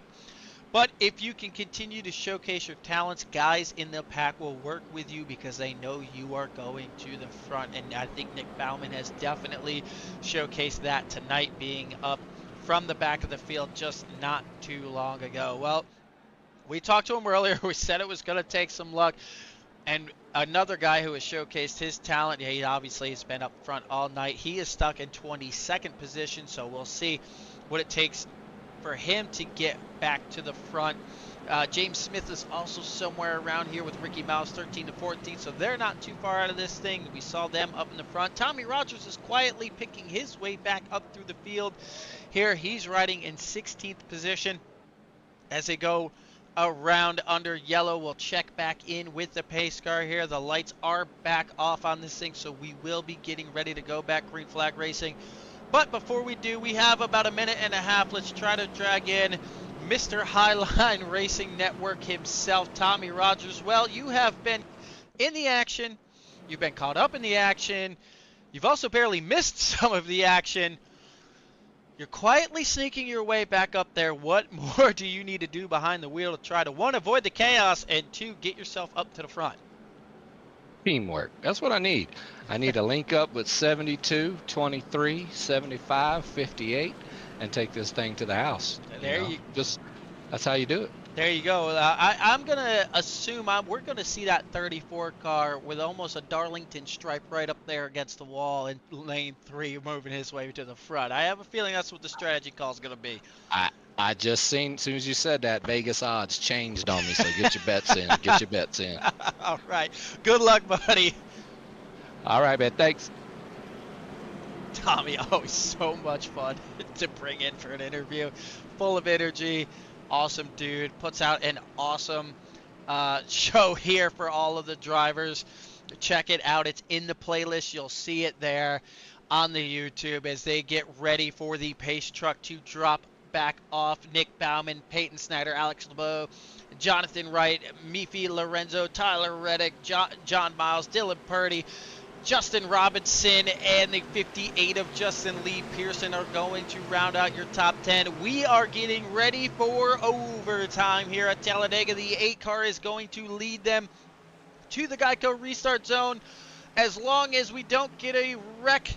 But if you can continue to showcase your talents, guys in the pack will work with you because they know you are going to the front. And I think Nick Bauman has definitely showcased that tonight, being up from the back of the field just not too long ago. Well, we talked to him earlier. We said it was going to take some luck. And another guy who has showcased his talent, he obviously has been up front all night. He is stuck in 22nd position, so we'll see what it takes for him to get back to the front. James Smith is also somewhere around here with Ricky Mouse, 13 to 14, so they're not too far out of this thing. We saw them up in the front. Tommy Rogers is quietly picking his way back up through the field. Here he's riding in 16th position as they go around under yellow. We'll check back in with the pace car here. The lights are back off on this thing, so we will be getting ready to go back green flag racing. But before we do, we have about a minute and a half. Let's try to drag in Mr. Highline Racing Network himself, Tommy Rogers. Well, you have been in the action. You've been caught up in the action. You've also barely missed some of the action. You're quietly sneaking your way back up there. What more do you need to do behind the wheel to try to, 1, avoid the chaos, and 2, get yourself up to the front? Teamwork. That's what I need. I need to link up with 72, 23, 75, 58, and take this thing to the house. There you just That's how you do it. There you go. I'm going to assume we're going to see that 34 car with almost a Darlington stripe right up there against the wall in lane 3 moving his way to the front. I have a feeling that's what the strategy call is going to be. I just seen, as soon as you said that, Vegas odds changed on me, so get your bets in. Get your bets in. All right. Good luck, buddy. All right, man. Thanks. Tommy, always so much fun to bring in for an interview. Full of energy. Awesome dude. Puts out an awesome show here for all of the drivers. Check it out. It's in the playlist. You'll see it there on the YouTube as they get ready for the pace truck to drop back off. Nick Bauman, Peyton Snyder, Alex LeBeau, Jonathan Wright, Mifi Lorenzo, Tyler Reddick, John Miles, Dylan Purdy, Justin Robinson, and the 58 of Justin Lee Pearson are going to round out your top 10. We are getting ready for overtime here at Talladega. The 8 car is going to lead them to the Geico restart zone. As long as we don't get a wreck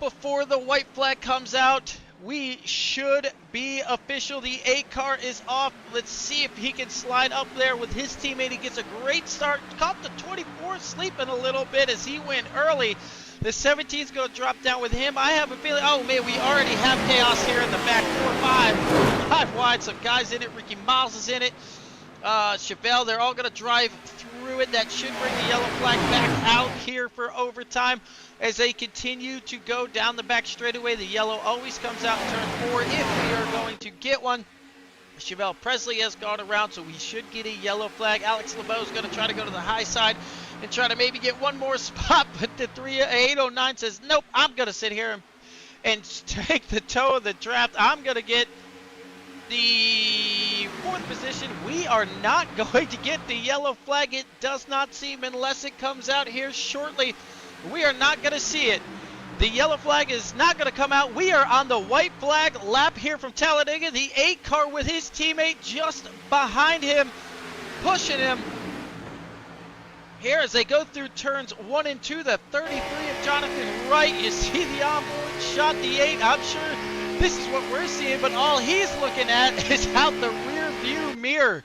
before the white flag comes out, we should be official. The 8 car is off. Let's see if he can slide up there with his teammate. He gets a great start. Caught the 24 sleeping a little bit as he went early. The 17 is going to drop down with him. I have a feeling, oh man, we already have chaos here in the back. 4-5 wide. Some guys in it. Ricky Miles is in it. Chevelle, they're all going to drive through it. That should bring the yellow flag back out here for overtime. As they continue to go down the back straightaway, the yellow always comes out in turn 4 if we are going to get one. Chevelle Presley has gone around, so we should get a yellow flag. Alex LeBeau is going to try to go to the high side and try to maybe get one more spot, but the 809 says, nope, I'm going to sit here and take the toe of the draft. I'm going to get the 4th position. We are not going to get the yellow flag. It does not seem, unless it comes out here shortly. We are not going to see it. The yellow flag is not going to come out. We are on the white flag lap here from Talladega. The 8 car with his teammate just behind him, pushing him. Here as they go through turns 1 and 2, the 33 of Jonathan Wright. You see the onboard shot, the 8. I'm sure this is what we're seeing, but all he's looking at is out the rear view mirror.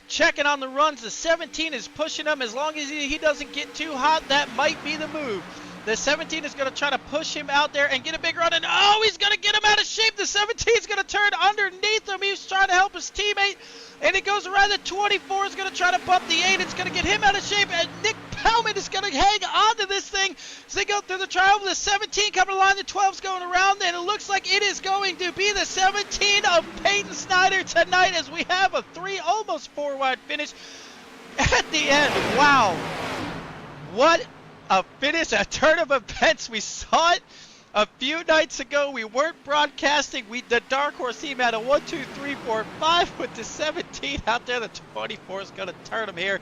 Checking on the runs. The 17 is pushing him. As long as he doesn't get too hot, that might be the move. The 17 is going to try to push him out there and get a big run. And oh, he's going to get him out of shape. The 17 is going to turn underneath him. He's trying to help his teammate. And it goes around. The 24 is going to try to bump the 8. It's going to get him out of shape. And Nick Bauman is going to hang on to this thing as they go through the trial. The 17 coming along. The 12 is going around. And it looks like it is going to be the 17 of Peyton Snyder tonight as we have a 3, almost 4 wide finish at the end. Wow. What a finish, a turn of events. We saw it a few nights ago. We weren't broadcasting. The Dark Horse team had a 1, 2, 3, 4, 5 with the 17 out there. The 24 is going to turn him here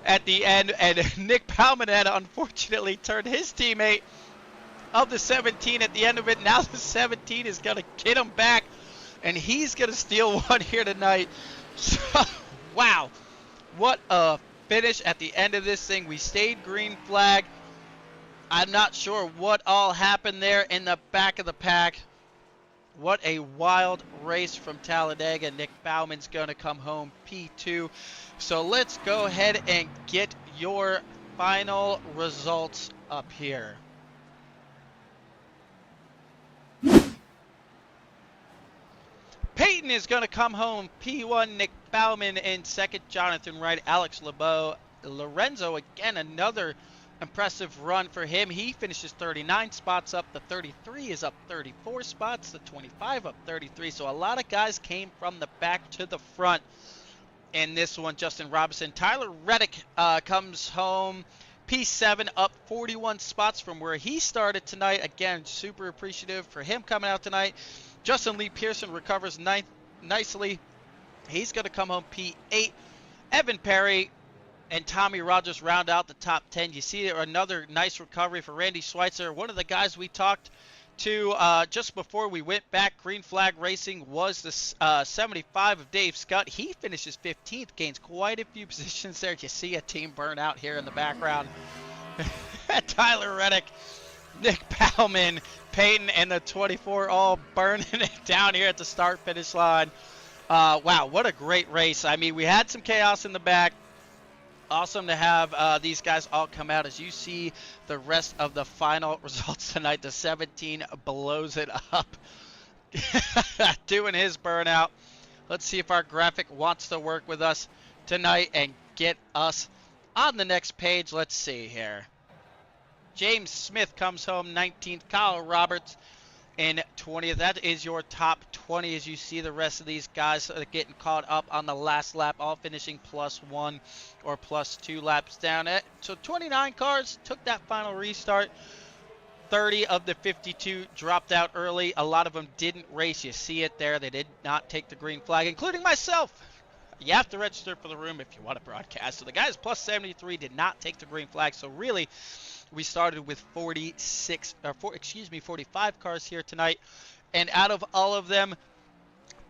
at the end. And Nick Bauman had unfortunately turned his teammate of the 17 at the end of it. Now the 17 is going to get him back, and he's going to steal one here tonight. So, wow. What a finish at the end of this thing. We stayed green flag. I'm not sure what all happened there in the back of the pack. What a wild race from Talladega. Nick Bauman's going to come home P2. So let's go ahead and get your final results up here. Peyton is going to come home P1. Nick Bauman in second. Jonathan Wright, Alex LeBeau, Lorenzo, again, another impressive run for him. He finishes 39 spots up. The 33 is up 34 spots. The 25 up 33. So a lot of guys came from the back to the front in this one. Justin Robinson. Tyler Reddick comes home P7, up 41 spots from where he started tonight. Again, super appreciative for him coming out tonight. Justin Lee Pearson recovers nicely. He's going to come home P8. Evan Perry and Tommy Rogers round out the top 10. You see another nice recovery for Randy Schweitzer. One of the guys we talked to just before we went back, Green Flag Racing, was the 75 of Dave Scott. He finishes 15th, gains quite a few positions there. You see a team burn out here in the background. Tyler Reddick, Nick Bauman, Peyton, and the 24 all burning it down here at the start-finish line. Wow, what a great race. I mean, we had some chaos in the back. Awesome to have these guys all come out. As you see the rest of the final results tonight, the 17 blows it up. Doing his burnout. Let's see if our graphic wants to work with us tonight and get us on the next page. Let's see here. James Smith comes home 19th. Kyle Roberts in 20th. That is your top 20 as you see the rest of these guys getting caught up on the last lap, all finishing +1 or +2 laps down. So 29 cars took that final restart. 30 of the 52 dropped out early. A lot of them didn't race. You see it there. They did not take the green flag, including myself. You have to register for the room if you want to broadcast. So the guys +73 did not take the green flag. So really, we started with 45 cars here tonight. And out of all of them,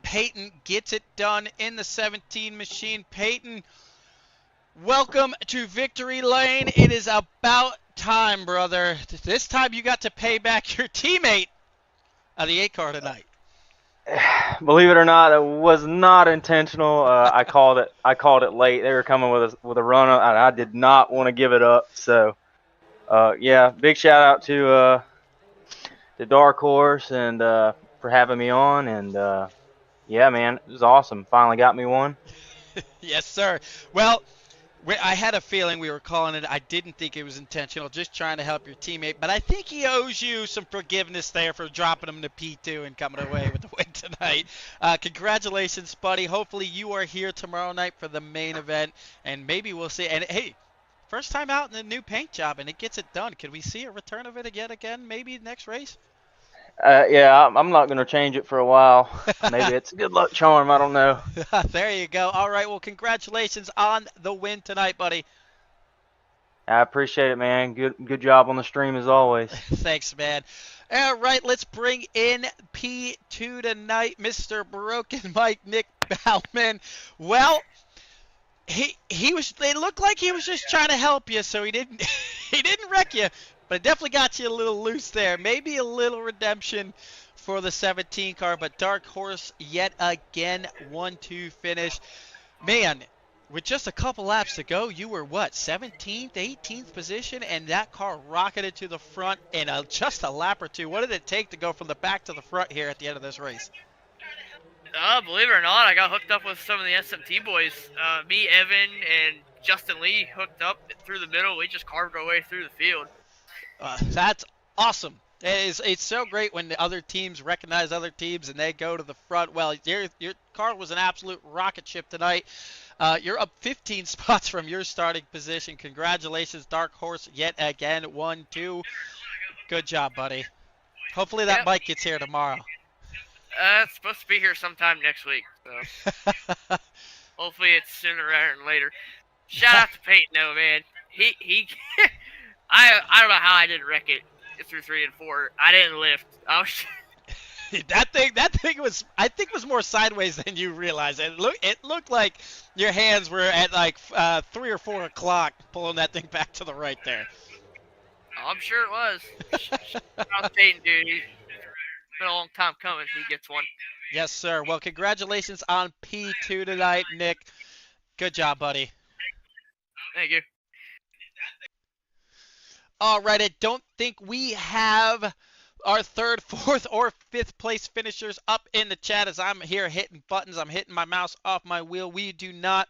Peyton gets it done in the 17 machine. Peyton, welcome to victory lane. It is about time, brother. This time you got to pay back your teammate of the 8 car tonight. Believe it or not, it was not intentional. I called it late. They were coming with a run, and I did not want to give it up. So, yeah, big shout out to the Dark Horse and for having me on. And yeah, man, it was awesome. Finally got me one. Yes, sir. Well, I had a feeling we were calling it. I didn't think it was intentional, just trying to help your teammate. But I think he owes you some forgiveness there for dropping him to P2 and coming away with the win tonight. Congratulations, buddy. Hopefully you are here tomorrow night for the main event, and maybe we'll see. And, hey, first time out in the new paint job, and it gets it done. Could we see a return of it again, maybe next race? Yeah, I'm not going to change it for a while. Maybe it's a good luck charm. I don't know. There you go. All right, well, congratulations on the win tonight, buddy. I appreciate it, man. Good job on the stream as always. Thanks, man. All right, let's bring in P2 tonight, Mr. Broken Mike, Nick Bauman. Well, he was. They looked like he was just trying to help you, so he didn't wreck you, but it definitely got you a little loose there. Maybe a little redemption for the 17 car, but Dark Horse yet again 1-2 finish. Man, with just a couple laps to go, you were what, 17th, 18th position, and that car rocketed to the front in just a lap or two. What did it take to go from the back to the front here at the end of this race? Believe it or not, I got hooked up with some of the SMT boys. Me, Evan, and Justin Lee hooked up through the middle. We just carved our way through the field. That's awesome. It's so great when the other teams recognize other teams and they go to the front. Well, your car was an absolute rocket ship tonight. You're up 15 spots from your starting position. Congratulations, Dark Horse, yet again, 1-2. Good job, buddy. Hopefully that bike gets here tomorrow. It's supposed to be here sometime next week, so hopefully it's sooner rather than later. Shout out to Peyton, though, man. He I don't know how I didn't wreck it through 3 and 4. I didn't lift. I was that thing was, I think, was more sideways than you realize. It looked like your hands were at like 3 or 4 o'clock pulling that thing back to the right there. I'm sure it was. Shout out to Peyton, dude. It's been a long time coming. He gets one. Yes, sir. Well, congratulations on P2 tonight, Nick. Good job, buddy. Thank you. All right, I don't think we have our 3rd, 4th, or 5th place finishers up in the chat as I'm here hitting buttons. I'm hitting my mouse off my wheel. We do not.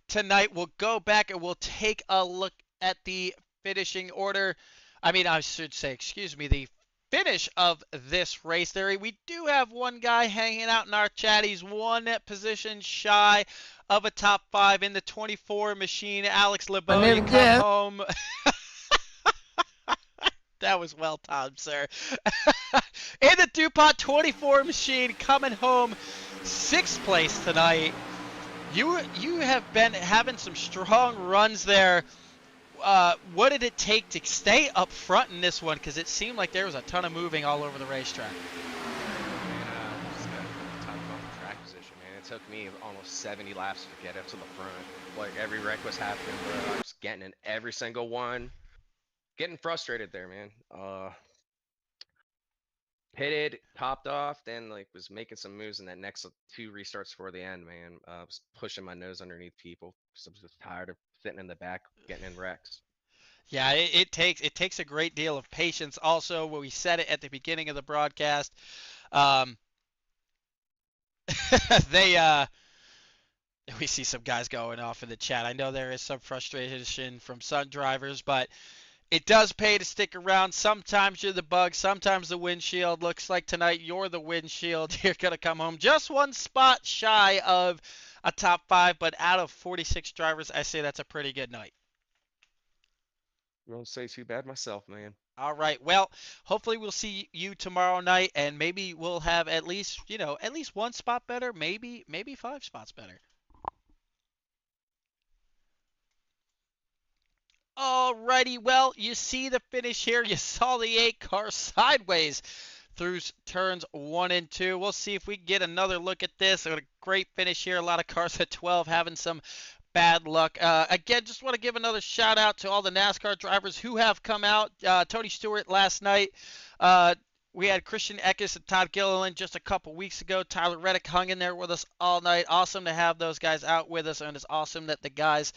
Tonight, we'll go back and we'll take a look at the finishing order. I should say, excuse me, the finish of this race there. We do have one guy hanging out in our chat. He's one position shy of a top 5 in the 24 machine. Alex LeBeau, you come home. That was well timed, sir. In the DuPont 24 machine, coming home 6th place tonight. You have been having some strong runs there. What did it take to stay up front in this one? Because it seemed like there was a ton of moving all over the racetrack. Just gotta talk about the track position, man. It took me almost 70 laps to get up to the front. Like, every wreck was happening, bro. I was getting in every single one. Getting frustrated there, man. pitted, topped off, then like was making some moves in that next 2 restarts for the end, man. Was pushing my nose underneath people because I was just tired of sitting in the back getting in wrecks. Yeah, it takes a great deal of patience. Also, when we said it at the beginning of the broadcast, um, they we see some guys going off in the chat. I know there is some frustration from some drivers, but it does pay to stick around. Sometimes you're the bug, sometimes the windshield. Looks like tonight you're the windshield. You're going to come home just 1 spot shy of a top 5, but out of 46 drivers, I say that's a pretty good night. I don't say too bad myself, man. All right. Well, hopefully we'll see you tomorrow night, and maybe we'll have at least 1 spot better, maybe 5 spots better. Alrighty, well, you see the finish here. You saw the 8 car sideways through turns 1 and 2. We'll see if we can get another look at this. A great finish here. A lot of cars at 12 having some bad luck. Again, just want to give another shout out to all the NASCAR drivers who have come out. Tony Stewart last night. We had Christian Eckes and Todd Gilliland just a couple weeks ago. Tyler Reddick hung in there with us all night. Awesome to have those guys out with us, and it's awesome that the guys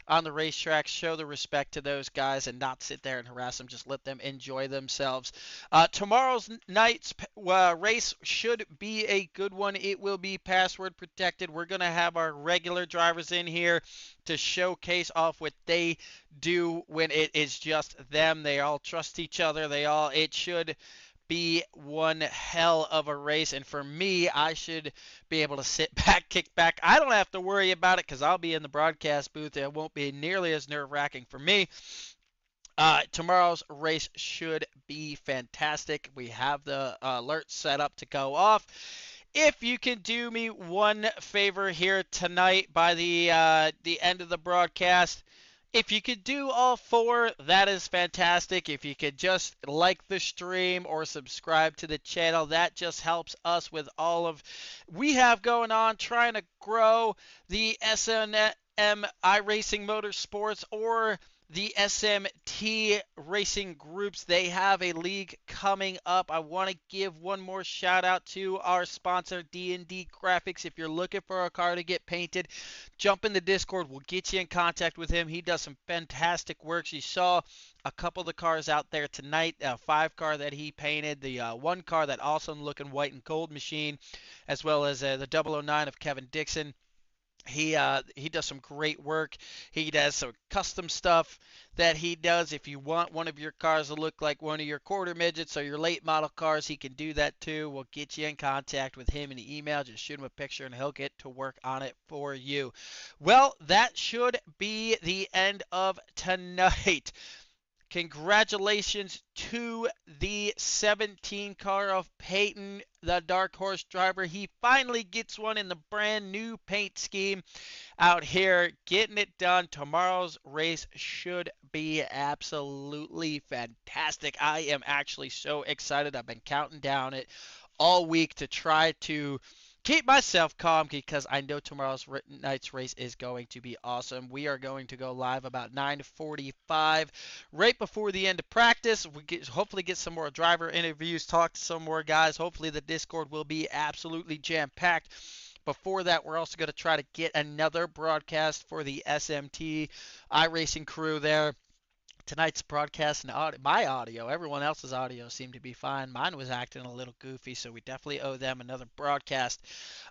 on the racetrack show the respect to those guys and not sit there and harass them. Just let them enjoy themselves. Tomorrow's night's race should be a good one. It will be password protected. We're going to have our regular drivers in here to showcase off what they do when it is just them. They all trust each other. It should be one hell of a race, and for me, I should be able to sit back, kick back. I don't have to worry about it because I'll be in the broadcast booth. It won't be nearly as nerve-wracking for me. Tomorrow's race should be fantastic. We have the alert set up to go off. If you can do me one favor here tonight by the end of the broadcast, if you could do all 4, that is fantastic. If you could just like the stream or subscribe to the channel, that just helps us with all of we have going on, trying to grow the S&M Iracing Motorsports or the SMT Racing Groups. They have a league coming up. I want to give one more shout out to our sponsor, D&D Graphics. If you're looking for a car to get painted, jump in the Discord. We'll get you in contact with him. He does some fantastic works. You saw a couple of the cars out there tonight, a 5 car that he painted, the 1 car, that awesome looking white and gold machine, as well as the 009 of Kevin Dixon. He does some great work. He does some custom stuff that he does. If you want one of your cars to look like one of your quarter midgets or your late model cars, he can do that too. We'll get you in contact with him in the email. Just shoot him a picture and he'll get to work on it for you. Well, that should be the end of tonight. Congratulations to the 17 car of Peyton, the Dark Horse driver. He finally gets one in the brand new paint scheme out here, getting it done. Tomorrow's race should be absolutely fantastic. I am actually so excited. I've been counting down it all week to try to keep myself calm because I know tomorrow's night's race is going to be awesome. We are going to go live about 9:45, right before the end of practice. Hopefully get some more driver interviews, talk to some more guys. Hopefully the Discord will be absolutely jam-packed. Before that, we're also going to try to get another broadcast for the SMT iRacing crew there. Tonight's broadcast and my audio, everyone else's audio seemed to be fine. Mine was acting a little goofy, so we definitely owe them another broadcast.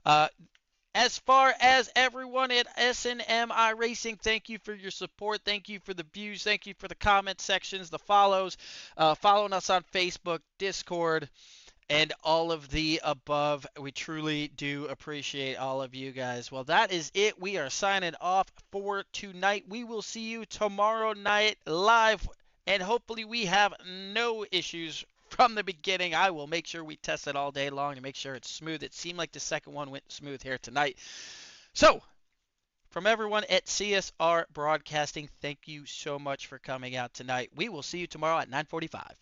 As far as everyone at S&M Iracing, thank you for your support. Thank you for the views. Thank you for the comment sections, the follows, following us on Facebook, Discord, and all of the above. We truly do appreciate all of you guys. Well, that is it. We are signing off for tonight. We will see you tomorrow night live, and hopefully we have no issues from the beginning. I will make sure we test it all day long to make sure it's smooth. It seemed like the second one went smooth here tonight. So, from everyone at CSR Broadcasting, thank you so much for coming out tonight. We will see you tomorrow at 9:45.